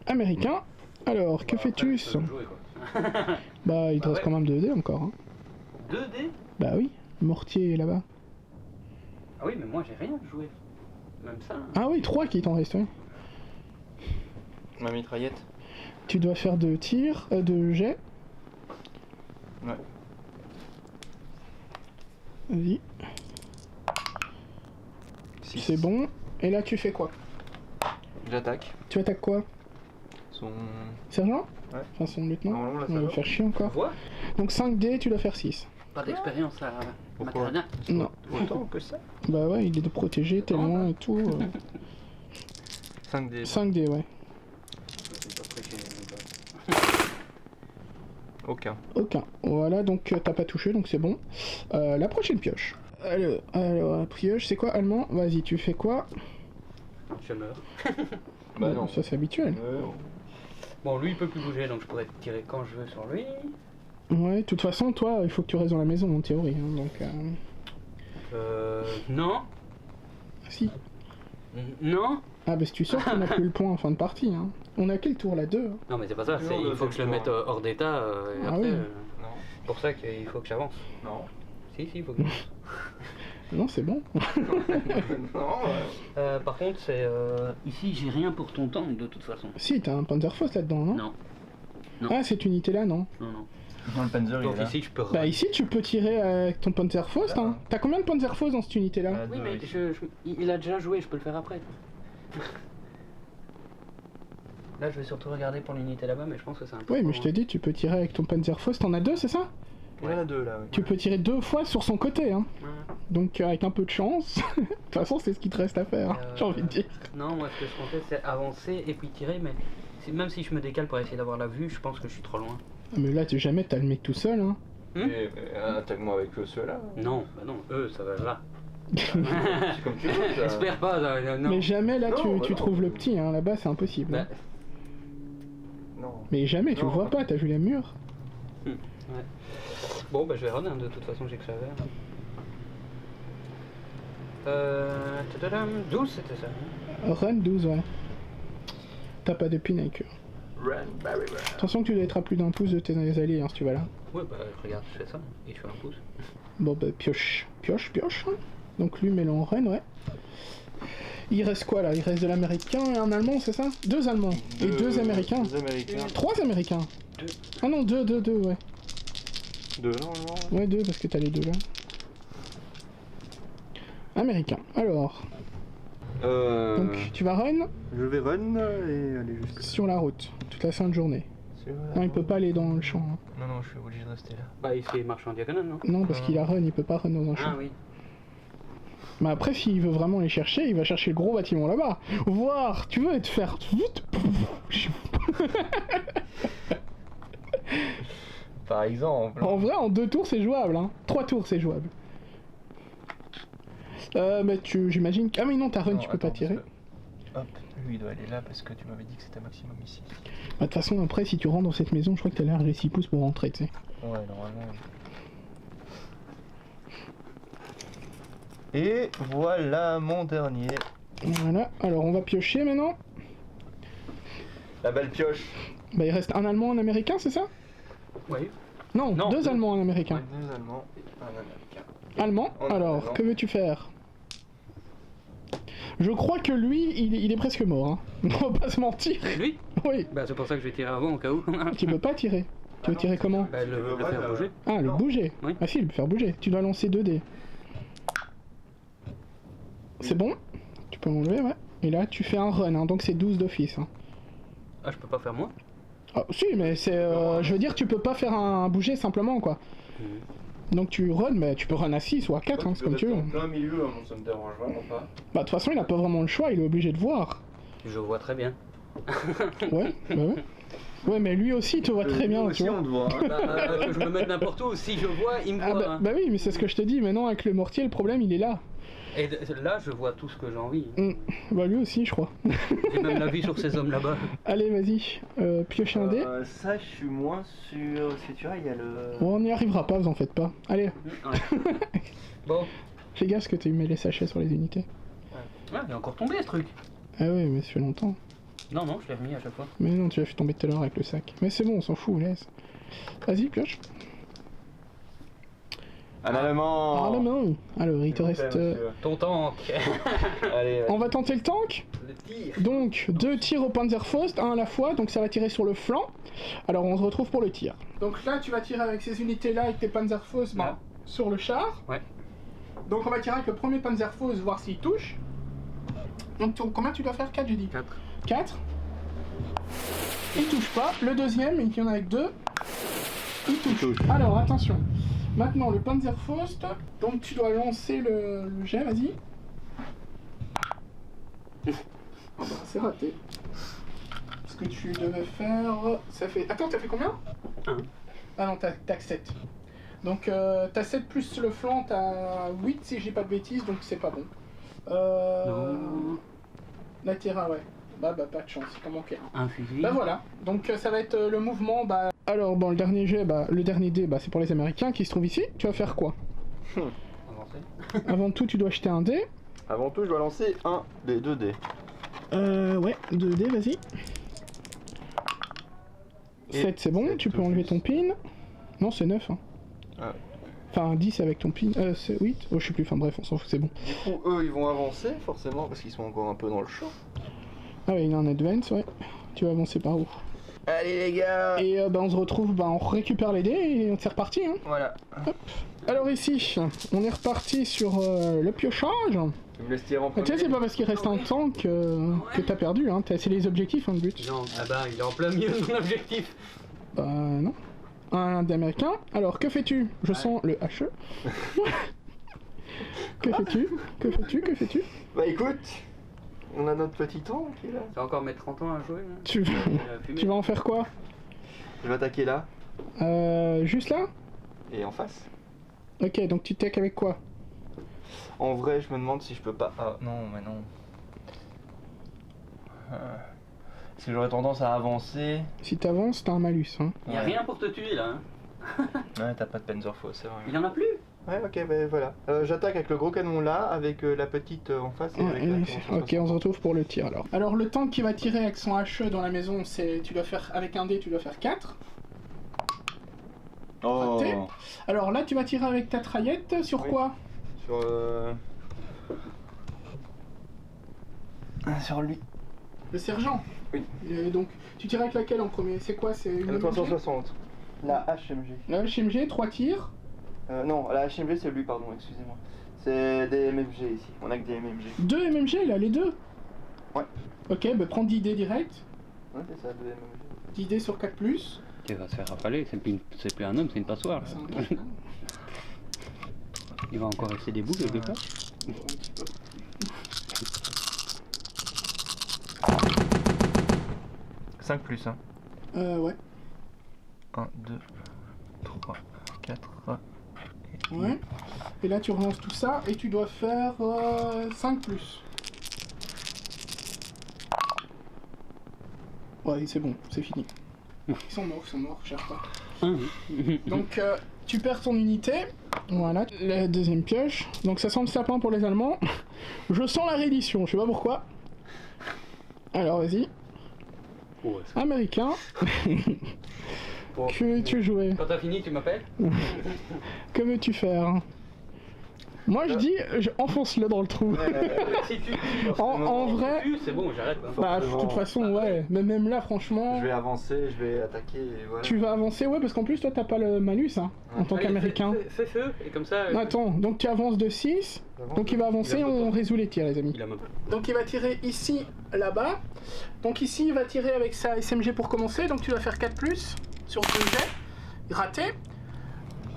Américain. Alors, que fais-tu Ça va jouer, quoi. Bah, il te Bah reste ouais. quand même 2D encore. Hein. 2D? Bah oui, le mortier est là-bas. Ah oui, mais moi j'ai rien joué. Même ça. Hein. Ah oui, 3 qui t'en restent, oui. Ma mitraillette. Tu dois faire 2 tirs, 2 jets. Ouais. Vas-y, Six. c'est bon. Et là, tu fais quoi? J'attaque. Tu attaques quoi? Son. Sergent? Ouais. Enfin, son lieutenant. Normalement, là, On ça va va. faire chier encore. Vois? Donc 5D, tu dois faire 6. Pas d'expérience à Pourquoi Macarena. Non. Autant que ça. Bah ouais, il est de protéger, t'es loin et tout. 5D. 5D, ouais. C'est pas prêché, Aucun. Aucun. Voilà, donc t'as pas touché, donc c'est bon. La prochaine pioche. Alors, la pioche, c'est quoi, allemand? Vas-y, tu fais quoi? je meurs. Bah non. Ça, c'est habituel. Bon, lui il peut plus bouger donc je pourrais tirer quand je veux sur lui. Ouais, de toute façon, toi, il faut que tu restes dans la maison, en théorie. Hein, donc, Non. si. Non. Ah, bah si tu sors, on a plus le point en fin de partie. Hein. On a quel tour là? 2 hein. Non, mais c'est pas ça, Toujours il faut le que je le mette tour. hors d'état. Et Ah après, oui. Non. c'est pour ça qu'il faut que j'avance. Non. Si, il faut que j'avance. Non, c'est bon. non. Par contre, c'est. Ici, j'ai rien pour ton tank de toute façon. Si, t'as un Panzerfaust là-dedans, non? Non. Non. Ah, cette unité-là, non. Non, non. Dans le Panzer, il Donc est là. ici, je peux. Bah ici, tu peux tirer avec ton Panzerfaust. Hein. T'as combien de Panzerfaust dans cette unité-là? Oui, mais il a déjà joué, je peux le faire après. Là, je vais surtout regarder pour l'unité là-bas, mais je pense que c'est un peu. Oui, trop mais je loin. t'ai dit, tu peux tirer avec ton Panzerfaust. T'en as 2, c'est ça? Il y en a 2 là, oui. Tu peux tirer 2 fois sur son côté. Hein. Ouais. Donc, avec un peu de chance. De toute façon, c'est ce qui te reste à faire, j'ai envie de dire. Non, moi, ce que je comptais, c'est avancer et puis tirer, mais même si je me décale pour essayer d'avoir la vue, je pense que je suis trop loin. Mais là, jamais t'as le mec tout seul. Hein. Et, attaque-moi avec ceux-là. Non, bah non, eux, ça va là. C'est comme tu veux. ça. J'espère pas, non. Mais jamais là, Non, tu non. trouves le petit. Hein. Là-bas, c'est impossible. Bah, hein. Non. Mais jamais, tu Non. le vois pas, t'as vu les murs. bon, bah je vais run, hein, de toute façon, j'ai que ça à faire. Tadadam, 12, c'était ça. Hein. Run 12, ouais. T'as pas de pin avec eux. Run, Barry, run. Attention que tu dois être à plus d'un pouce de tes alliés hein, si tu vas là. Ouais, bah regarde, je fais ça, et je fais un pouce. Bon bah pioche. Pioche. Hein. Donc lui, mets-le en run, ouais. Il reste quoi là? Il reste de l'américain et un allemand, c'est ça? 2 allemands et 2 américains. 2 américains. 3 américains. Deux. Ah non, 2, ouais. 2 normalement. Ouais, 2 parce que t'as les 2 là. Américain. Alors, donc tu vas run Je vais run et aller jusque sur la route toute la fin de journée. Non, il peut pas aller dans le champ. Hein. Non, je suis obligé de rester là. Bah, il marche en diagonale, non? Non, parce qu'il a run, il peut pas run dans un champ. Ah oui. Mais après, s'il veut vraiment les chercher, il va chercher le gros bâtiment là-bas. Voir, tu veux te faire... Par exemple. En vrai, en 2 tours, c'est jouable. Hein. 3 tours, c'est jouable. Mais j'imagine... Ah mais non, t'as run, Non, tu peux pas attends, tirer. parce que- Hop, lui il doit aller là parce que tu m'avais dit que c'était maximum ici. Bah, de toute façon, après, si tu rentres dans cette maison, je crois que t'as l'air les 6 pouces pour rentrer, tu sais. Ouais, normalement. Et voilà mon dernier. Voilà, alors on va piocher maintenant. La belle pioche. Bah, il reste un allemand, un américain, c'est ça? Oui. Non, Non, deux deux. Allemands, un Américain. Deux Allemands et un Américain. Allemand, On est alors, allemand. que veux-tu faire? Je crois que lui, il est presque mort, hein. On va pas se mentir. Lui? Oui, Bah c'est pour ça que je vais tirer avant au cas où. tu peux pas tirer. Tu veux tirer comment? Bah le faire bouger. Ah, le Non. bouger. Oui. Ah si, le faire bouger. Tu dois lancer 2 dés. C'est bon? Tu peux m'enlever, ouais. Et là, tu fais un run, hein, donc c'est 12 d'office. Hein. Ah je peux pas faire moi? Ah, si, mais c'est... je veux dire, tu peux pas faire un bouger simplement, quoi. Donc tu run, mais tu peux run à 6 ou à 4, hein, c'est comme tu veux. En plein milieu, moi, ça me dérange vraiment pas. Bah, de toute façon, il a pas vraiment le choix, il est obligé de voir. Je vois très bien. Ouais, bah ouais. Ouais, mais lui aussi, il te voit très bien, tu aussi, vois. on te voit. Hein. Bah, que je me mette n'importe où, si je vois, il me Ah voit. bah oui, mais c'est ce que je te dis, maintenant avec le mortier, le problème, il est là. Et là, je vois tout ce que j'ai envie. Bah lui aussi, je crois. J'ai même la vue sur ces hommes là-bas. Allez, vas-y, pioche un dé. Ça, je suis moins sûr. Parce que tu vois, il y a le. Bon, on n'y arrivera pas, vous en faites pas. Allez, Ouais. Bon, fais gaffe que tu mets les sachets sur les unités. ouais, il est encore tombé ce truc. Ah oui, mais ça fait longtemps. Non, non, je l'ai remis à chaque fois. Mais non, tu l'as fait tomber tout à l'heure avec le sac. Mais c'est bon, on s'en fout, laisse. Vas-y, pioche. Un allemand. Ah la main. Alors, il te reste... Ton tank. Allez, On va tenter le tank. Le tir. Donc, 2 tirs au Panzerfaust, un à la fois, donc ça va tirer sur le flanc. Alors, on se retrouve pour le tir. Donc là, tu vas tirer avec ces unités-là, avec tes Panzerfaust, Là. sur le char. Ouais. Donc, on va tirer avec le premier Panzerfaust, voir s'il touche. Donc, combien tu dois faire? 4, j'ai dit. 4. 4. Il touche pas. Le deuxième, il y en a avec 2. Il touche. Alors, attention. Maintenant, le Panzerfaust. Donc, tu dois lancer le jet, vas-y. Oh bah, c'est raté. Ce que tu devais faire... Ça fait... Attends, t'as fait combien? 1. Ah non, t'as 7. Donc, t'as 7 plus le flanc, t'as 8 si j'ai pas de bêtises, donc c'est pas bon. Non. La Terra, ouais. Bah, pas de chance, t'en manquait un. Un fusil. Bah voilà, donc ça va être le mouvement, bah... Alors, bon, le dernier jet, bah, le dernier dé, bah, c'est pour les Américains qui se trouvent ici. Tu vas faire quoi? Avancé. Avant tout, tu dois jeter un dé. Avant tout, je dois lancer un des 2 dés. Ouais, 2 dés, vas-y. Et 7, c'est bon, sept tu peux de enlever plus. ton pin. Non, c'est 9, hein. Ah. Enfin, 10 avec ton pin. C'est 8. Oh, je sais plus, enfin bref, on s'en fout, c'est bon. Du coup, eux, ils vont avancer, forcément, parce qu'ils sont encore un peu dans le champ. Ah ouais, il est en advance, ouais. Tu vas avancer par où? Allez, les gars. Et bah, on se retrouve, bah, on récupère les dés et c'est reparti, hein. Voilà. Alors ici, on est reparti sur le piochage. Tu me laisses tirer en Mais premier. tu sais, c'est pas parce qu'il reste un temps que t'as perdu, hein. C'est les objectifs, hein, le but. Non, ah bah il est en plein milieu de mon objectif. Bah non. Un d'américain. Alors, que fais-tu? Je sens le HE. Que fais-tu? Que fais-tu? Que fais-tu? Bah écoute, on a notre petit tank qui est là. Ça va encore mettre 30 ans à jouer. Là. Tu Tu vas en faire quoi? Je vais attaquer là Juste là? et en face. Ok, donc tu tech avec quoi? En vrai, je me demande si je peux pas. Ah non, mais non. Parce que j'aurais tendance à avancer. Si t'avances, t'as un malus, hein. Il y a Ouais. rien pour te tuer là. Hein. Ouais, t'as pas de Panzerfaust, c'est vrai. Il en a plus. Ouais, ok, bah voilà. J'attaque avec le gros canon là, avec la petite en face et Ouais, avec la ok, 160. on se retrouve pour le tir alors. Alors le tank qui va tirer avec son HE dans la maison, c'est tu dois faire avec un dé, tu dois faire 4. Oh. Raté. Alors là, tu vas tirer avec ta traillette sur Oui. quoi? Sur lui. Le sergent. Oui. Donc tu tires avec laquelle en premier? C'est quoi? C'est une La MG? 360. La HMG. La HMG, 3 tirs. Non, la HMG c'est lui, pardon, excusez-moi. C'est des MMG ici, on a que des MMG. 2 MMG là, les deux? Ouais. Ok, bah prends 10 dés direct. Ouais, c'est ça, 2 MMG. 10 dés sur 4+. Tu vas se faire rafaler, c'est plus un homme, c'est une passoire. C'est un truc, hein. Il va encore rester des bouts quelque part. 5 plus, hein. Ouais. 1, 2, 3, 4. Ouais. Et là tu relances tout ça et tu dois faire 5+. Ouais, c'est bon, c'est fini. Ils sont morts, cherche pas. Donc tu perds ton unité. Voilà, la deuxième pioche. Donc ça sent le sapin pour les Allemands. Je sens la réédition, je sais pas pourquoi. Alors vas-y. Ouais, Américain. Bon, Que veux-tu jouer? quand t'as fini, tu m'appelles. Que veux-tu faire? Moi je dis, enfonce-le dans le trou. Si tu En vrai, c'est bon, j'arrête. Hein. bah de toute façon ouais, mais même là franchement, Je vais avancer, je vais attaquer et voilà. tu vas avancer, ouais, parce qu'en plus toi t'as pas le malus hein, en tant Allez, qu'américain. Fais feu, et comme ça. Attends, donc tu avances de 6, donc il va avancer, Il a on résout les tirs les amis. Il a même pas. Donc il va tirer ici, là-bas. Donc ici il va tirer avec sa SMG pour commencer, donc tu vas faire 4+, sur 2 jets, raté.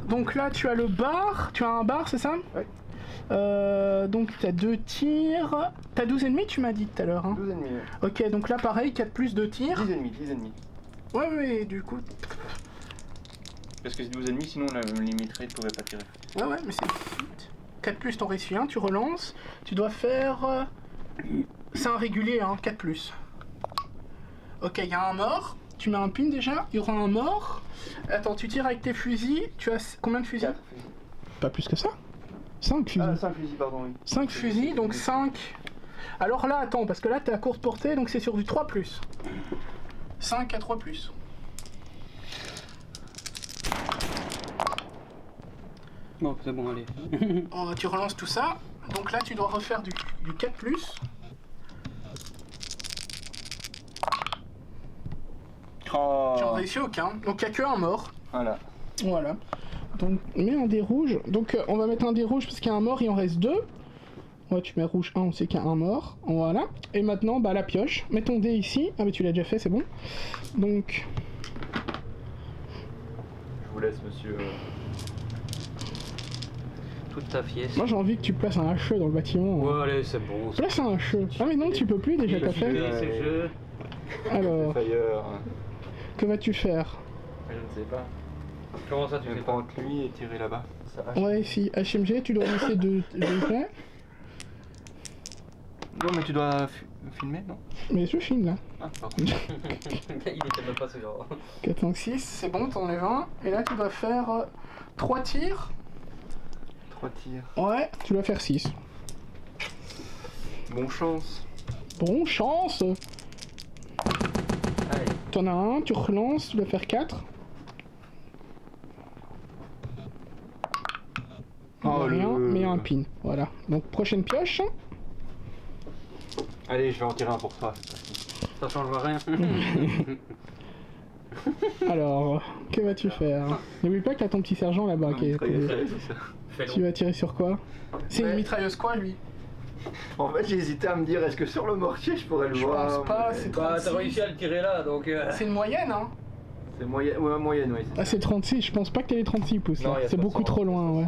Donc là tu as le bar, tu as un bar c'est ça? Oui. Donc t'as 2 tirs, t'as 12 ennemis tu m'as dit tout à l'heure hein. 12 ennemis. Ok donc là pareil 4+, 2 tirs. 10 ennemis, 10 ennemis. Ouais du coup, Parce que c'est 12 ennemis, sinon la limite rate pouvait pas tirer. ouais mais c'est 4+, t'en réussis un, tu relances, tu dois faire... C'est un régulier hein, 4+. Ok il y a un mort, tu mets un pin déjà, il y aura un mort. Attends tu tires avec tes fusils, tu as combien de fusils? 4 fusils. Pas plus que ça. 5 fusils. Ah, 5 fusils, pardon, oui. 5 fusils, donc 5. Alors là, attends, parce que là, t'es à courte portée, donc c'est sur du 3+. 5 à 3+. Bon, c'est bon, allez. Oh, tu relances tout ça. Donc là, tu dois refaire du 4+. Oh. Tu en réussis aucun. Donc il n'y a que un mort. Voilà. Voilà. Donc, mets un dé rouge. Donc, on va mettre un dé rouge parce qu'il y a un mort, il en reste 2. Ouais, tu mets rouge 1, on sait qu'il y a un mort. Voilà. Et maintenant, bah, la pioche. Mets ton dé ici. Ah, mais tu l'as déjà fait, c'est bon. Donc, Je vous laisse, monsieur. Toute ta fiesse. moi, j'ai envie que tu places un HE dans le bâtiment. Ouais, allez, c'est bon. Place un HE. Ah, mais non, tu peux plus déjà, t'as fait. C'est jeu. Alors, Fire. que vas-tu faire? Je ne sais pas. Comment ça, tu Je vais fais pas? prendre lui et tirer là-bas. Ça hache. Ouais, si. HMG, tu dois essayer de faire. Non, mais tu dois filmer, non? Mais je filme là. Ah, pardon. Il était même pas ce genre. 4, 5, 6, c'est bon, t'en enlèves un. Et là, tu dois faire 3 tirs. 3 tirs. Ouais, tu dois faire 6. Bon chance. Bon chance. Allez. T'en as un, tu relances, tu dois faire 4. Oh, Rien, le- mais un pin. Voilà. Donc prochaine pioche. Allez, je vais en tirer un pour toi. Ça changera rien. Alors, que vas-tu faire? N'oublie pas que t'as ton petit sergent là-bas qui est... Fais Tu vas tirer sur quoi? C'est une Ouais. mitrailleuse quoi lui? En fait, j'ai hésité à me dire, est-ce que sur le mortier, je pourrais le Je voir? pense pas, mais- c'est Bah, 36. t'as réussi à le tirer là, donc. C'est une moyenne hein? C'est moyenne, ouais, moyenne, oui. Ah c'est 36, je pense pas que t'aies les 36 pouces là. C'est beaucoup trop loin ouais.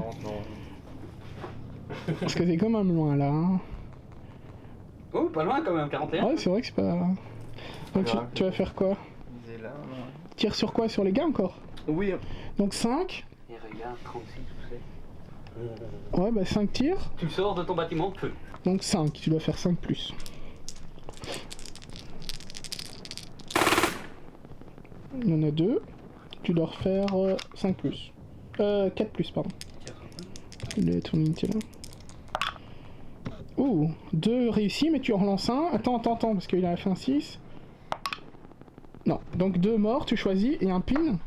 Parce que c'est quand même loin là. Hein. Oh, pas loin quand même, 41. Ouais c'est vrai que c'est pas... Donc tu vas faire quoi? Il est là, non. Tire sur quoi? Sur les gars encore? Oui, Donc 5. Et regarde, 36, tu sais. Ouais bah 5 tirs. Tu sors de ton bâtiment, feu. Donc 5, tu dois faire 5 plus. Il y en a 2. Tu dois refaire 5 plus. 4 plus, pardon. Ton unité là. Ouh, 2 réussis, mais tu en relances un. Attends, parce qu'il a fait un 6. Non, donc 2 morts, tu choisis, et un pin.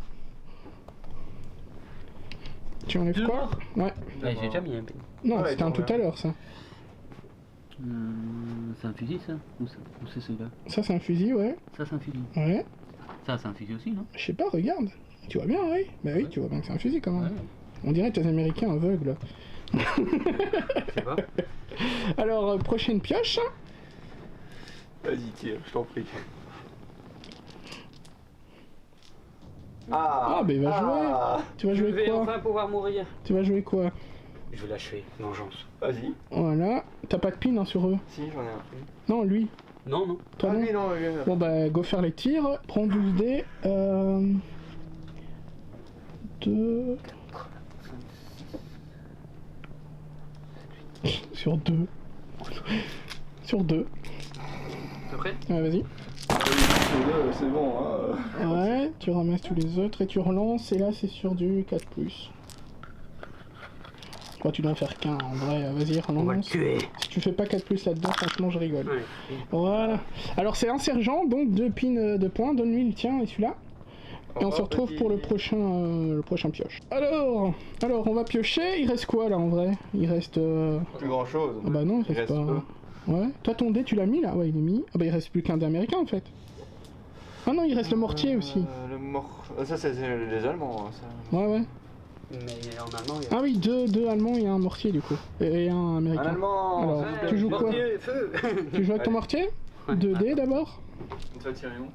Tu enlèves Deux quoi? morts Ouais. Ouais, j'ai déjà mis un pin. Non, Ouais, c'était un t'en tout reviens. à l'heure ça. C'est un fusil ça? Ou c'est celui-là? Ça c'est un fusil, ouais. Ça, c'est un fusil. Ouais. Ça, c'est un fusil aussi, non? Je sais pas, regarde. Tu vois bien, oui. Bah oui, tu vois bien que c'est un fusil quand même. On dirait que t'es américain aveugle. Je sais pas. Alors, prochaine pioche. vas-y, tire, je t'en prie. Ah, bah il va jouer. Tu vas Je jouer vais quoi? enfin pouvoir mourir. Tu vas jouer quoi? Je vais l'achever, vengeance. Vas-y. Voilà. T'as pas de pin hein, sur eux? Si, j'en ai un. Non, lui. Non, non. Toi Ah, non? lui, non, lui, Bon bah, go faire les tirs. Prends 12 dés. 2... Sur 2. Sur 2. T'es prêt? Ouais, vas-y. c'est bon, hein. Ouais, tu ramasses tous les autres et tu relances. Et là, c'est sur du 4+. Quoi, tu dois en faire qu'un en vrai. Vas-y, On va le relance. tuer. Si tu fais pas 4+ là-dedans, franchement, je rigole. Ouais. Voilà. Alors, c'est un sergent, donc 2 pins de points. Donne-lui le tien et celui-là. Et on se retrouve pour le prochain pioche. Alors, on va piocher. Il reste quoi là en vrai? Il reste. Plus grand chose. Ah bah non, il reste pas. peu. Ouais. Toi ton dé tu l'as mis là? Ouais, il est mis. Ah bah il reste plus qu'un dé américain en fait. Ah non, il reste le mortier aussi. Ça c'est les Allemands. Ça. Ouais. Mais en allemand, il y a... Ah oui, deux Allemands et un mortier du coup. Et un américain. Un Allemand. Alors, Ouais, tu joues quoi? mortier, feu. Tu joues avec ton mortier? Ouais. 2 dés d'abord. Tu vas tirer où?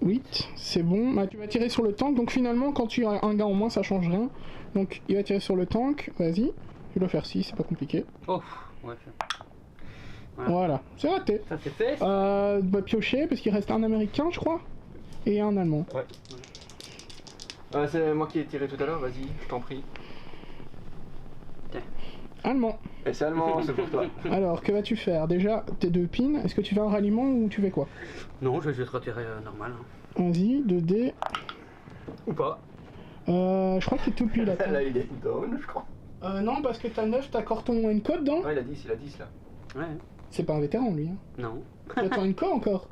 8, c'est bon. Bah, tu vas tirer sur le tank. Donc finalement, quand tu as un gars en moins, ça change rien. Donc il va tirer sur le tank. Vas-y. Tu dois faire 6, c'est pas compliqué. Oh, ouais. Voilà, c'est raté. Ça c'est fait. Bah, piocher, parce qu'il reste un américain, je crois. Et un allemand. Ouais. C'est moi qui ai tiré tout à l'heure, vas-y, je t'en prie. Allemand. Et c'est allemand, c'est pour toi. Alors, que vas-tu faire? Déjà, tes 2 pins. Est-ce que tu fais un ralliement ou tu fais quoi? Non, je vais juste retirer normal. Vas-y, 2 dés. Ou pas. Je crois que t'es tout pile. Attends. Là il est down, je crois. Non, parce que t'as 9, t'as encore ton encode dedans. Ouais, il a 10 là. Ouais. C'est pas un vétéran lui. Hein. Non. Tu as ton encode encore?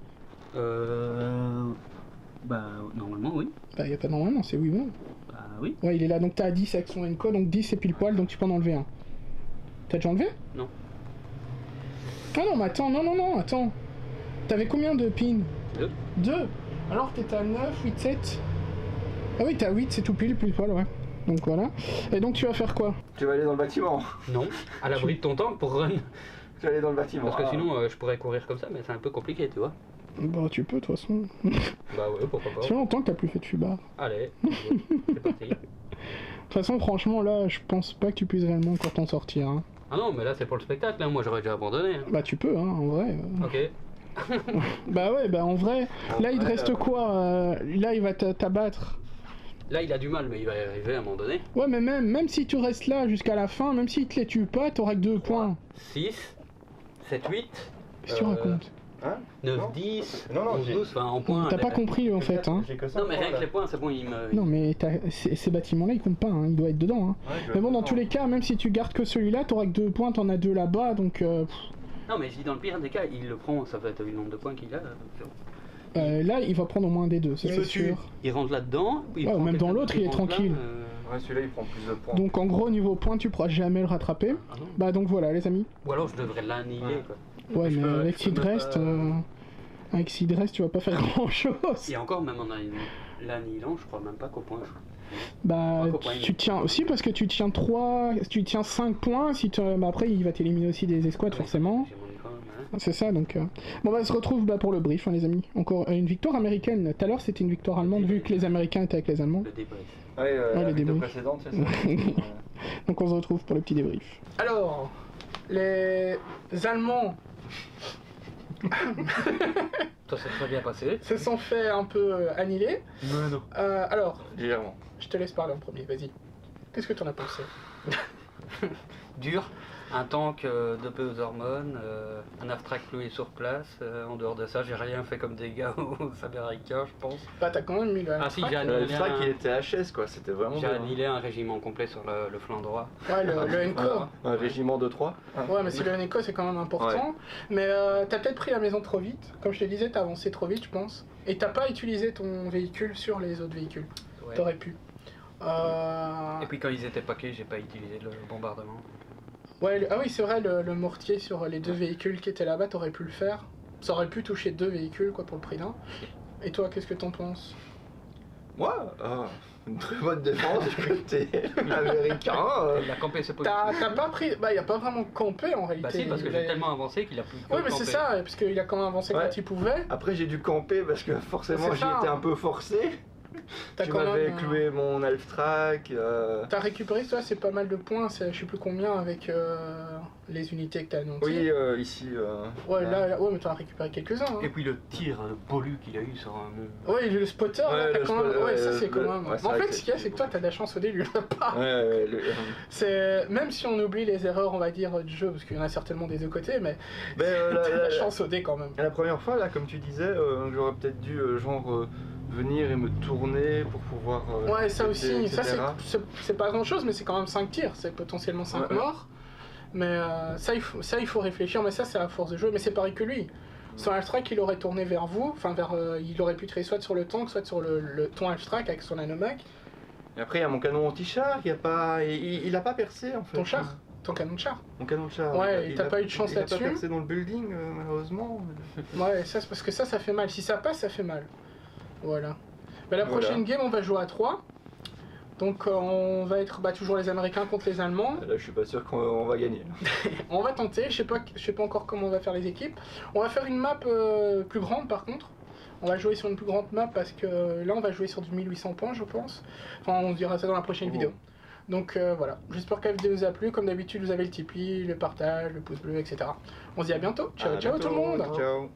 Bah, normalement, oui. Bah, y a pas normalement, c'est oui ou non. Bah, oui. Ouais, il est là, donc t'as 10 avec son encode, donc 10 c'est pile poil, donc tu peux en enlever un. T'as déjà enlevé? Non. Ah non, mais attends, non, attends. T'avais combien de pins? 2. 2. Alors t'es à 9, 8, 7. Ah oui, t'as 8, c'est tout pile poil, ouais. Donc voilà. Et donc tu vas faire quoi? Tu vas aller dans le bâtiment. Non. À l'abri de ton tank pour run. Tu vas aller dans le bâtiment. Parce que sinon, je pourrais courir comme ça, mais c'est un peu compliqué, tu vois. Bah tu peux de toute façon. Bah ouais, pourquoi pas. Ça fait longtemps que t'as plus fait de fubar. Allez, c'est parti. De toute façon, franchement, là, je pense pas que tu puisses réellement encore t'en sortir. Hein. Ah non, mais là c'est pour le spectacle, hein. Moi j'aurais déjà abandonné. Hein. Bah tu peux, hein, en vrai. Ok. Bah ouais, bah en vrai, là il te reste quoi là il va t'abattre. Là il a du mal, mais il va y arriver à un moment donné. Ouais, mais même si tu restes là jusqu'à la fin, même s'il te les tue pas, t'auras que 2 points. 6, 7, 8. Qu'est-ce que tu racontes? Hein? 9, Non. 10, Non, 11, 12, enfin en points. T'as pas compris en fait, hein. J'ai que ça. Non, mais rien que les points, c'est bon, il me. Non, mais ces bâtiments-là ils comptent pas, hein. Il doit être dedans. Hein. Mais bon, dans tous les cas, même si tu gardes que celui-là, t'auras que 2 points, t'en as 2 là-bas, donc. Non, mais je dis dans le pire des cas, il le prend, ça va être le nombre de points qu'il a. Là, il va prendre au moins des 2, ça Il c'est me tue. sûr. Il rentre là-dedans. Ouais, ou même dans l'autre, il est tranquille. Ouais, celui-là il prend plus de points. Donc en gros, niveau points, tu pourras jamais le rattraper. Ah non. Bah donc voilà, les amis. Ou alors je devrais l'annihiler, quoi. Ouais, Je mais peux- avec je peux Seedrest, même avec Seedrest, tu vas pas faire grand-chose. Et encore, même en l'annihilant, je crois même pas qu'au point. Bah, Pas qu'au point. tu tiens aussi parce que tu tiens 5 points. Si bah, après, il va t'éliminer aussi des escouades, forcément. J'ai mon icône, hein. C'est ça, donc. Bon, bah, on se retrouve pour le brief, hein, les amis. Encore une victoire américaine. Tout à l'heure, c'était une victoire allemande, vu que les Américains étaient avec les Allemands. Le débrief. Ouais, les la vidéo débriefs. précédente, c'est ça. Donc, on se retrouve pour le petit débrief. Alors, les Allemands Toi, c'est très bien passé. se sont fait un peu annihiler. Mais non. Alors, Légèrement. je te laisse parler en premier, vas-y. Qu'est-ce que t'en as pensé? Dur. Un tank de peu aux hormones, un Aftrac cloué sur place. En dehors de ça, j'ai rien fait comme dégâts aux Américains, je pense. Bah, t'as quand même mis le. Ah si, track. j'ai annihilé, Le track il était HS quoi, c'était vraiment j'ai bien. annihilé un régiment complet sur le flanc droit. Ouais, le Enco. Un régiment de 3. Ouais, mais si le Eneco c'est quand même important. Mais t'as peut-être pris la maison trop vite. Comme je te disais, t'as avancé trop vite, je pense. Et t'as pas utilisé ton véhicule sur les autres véhicules. Ouais. T'aurais pu. Et puis quand ils étaient paqués, j'ai pas utilisé le bombardement. Ouais, ah oui, c'est vrai, le mortier sur les 2 véhicules qui étaient là-bas, t'aurais pu le faire. Ça aurait pu toucher 2 véhicules, quoi, pour le prix d'un. Et toi, qu'est-ce que t'en penses? Moi une très bonne défense, je crois que t'es américain. Il a campé ses positions. T'as pas pris. Bah, y a pas vraiment campé en réalité. Bah si, parce que j'ai tellement avancé qu'il a plus que Ouais, mais campé. c'est ça, parce qu'il a quand même avancé Ouais. quand il pouvait. Après j'ai dû camper parce que forcément C'est j'y ça. étais un peu forcé. T'as Tu quand m'avais même. cloué mon Alftrac. T'as récupéré, toi, c'est pas mal de points, je sais plus combien avec les unités que t'as annoncées. Oui, ici. Ouais, là, ouais, mais t'en as récupéré quelques-uns. Hein. Et puis le tir de pollu qu'il a eu sur un... Ouais, le spotter, là, Ouais, t'as le quand même. spotter, Ouais, ça ouais, c'est quand le- même. ouais, Mais c'est en vrai fait, que ce qu'il y a, c'est que toi, t'as de la chance au dé, lui, il en a pas. Ouais, C'est. Même si on oublie les erreurs, on va dire, du jeu, parce qu'il y en a certainement des deux côtés, mais. Mais t'as de la chance au dé quand même. la première fois, là, comme tu disais, j'aurais peut-être dû, venir et me tourner pour pouvoir. Ouais, ça péter, aussi, ça etc. c'est pas grand chose, mais c'est quand même 5 tirs, c'est potentiellement 5 Ouais. morts. Mais ça, il faut réfléchir, mais ça, c'est à force de jouer, mais c'est pareil que lui. Son half-track, il aurait tourné vers vous, enfin il aurait pu tirer soit sur le tank, soit sur ton half-track avec son nanomag. Et après, il y a mon canon anti-char, il a pas percé en fait. Ton char, ton canon de char. Mon canon de char. Ouais, t'as pas eu de chance Il a là-dessus. pas percé dans le building, malheureusement. Ouais, ça c'est parce que ça fait mal. Si ça passe, ça fait mal. Voilà. Bah, la Voilà. prochaine game, on va jouer à 3. Donc on va être toujours les Américains contre les Allemands. Là, je suis pas sûr qu'on va gagner. On va tenter, je sais pas encore comment on va faire les équipes. On va faire une map plus grande par contre. On va jouer sur une plus grande map parce que là on va jouer sur du 1800 points je pense. Enfin on dira ça dans la prochaine vidéo. Donc voilà, j'espère que la vidéo vous a plu. Comme d'habitude vous avez le Tipeee, le partage, le pouce bleu, etc. On se dit à bientôt. Ciao À ciao tout le bientôt. monde. Ciao.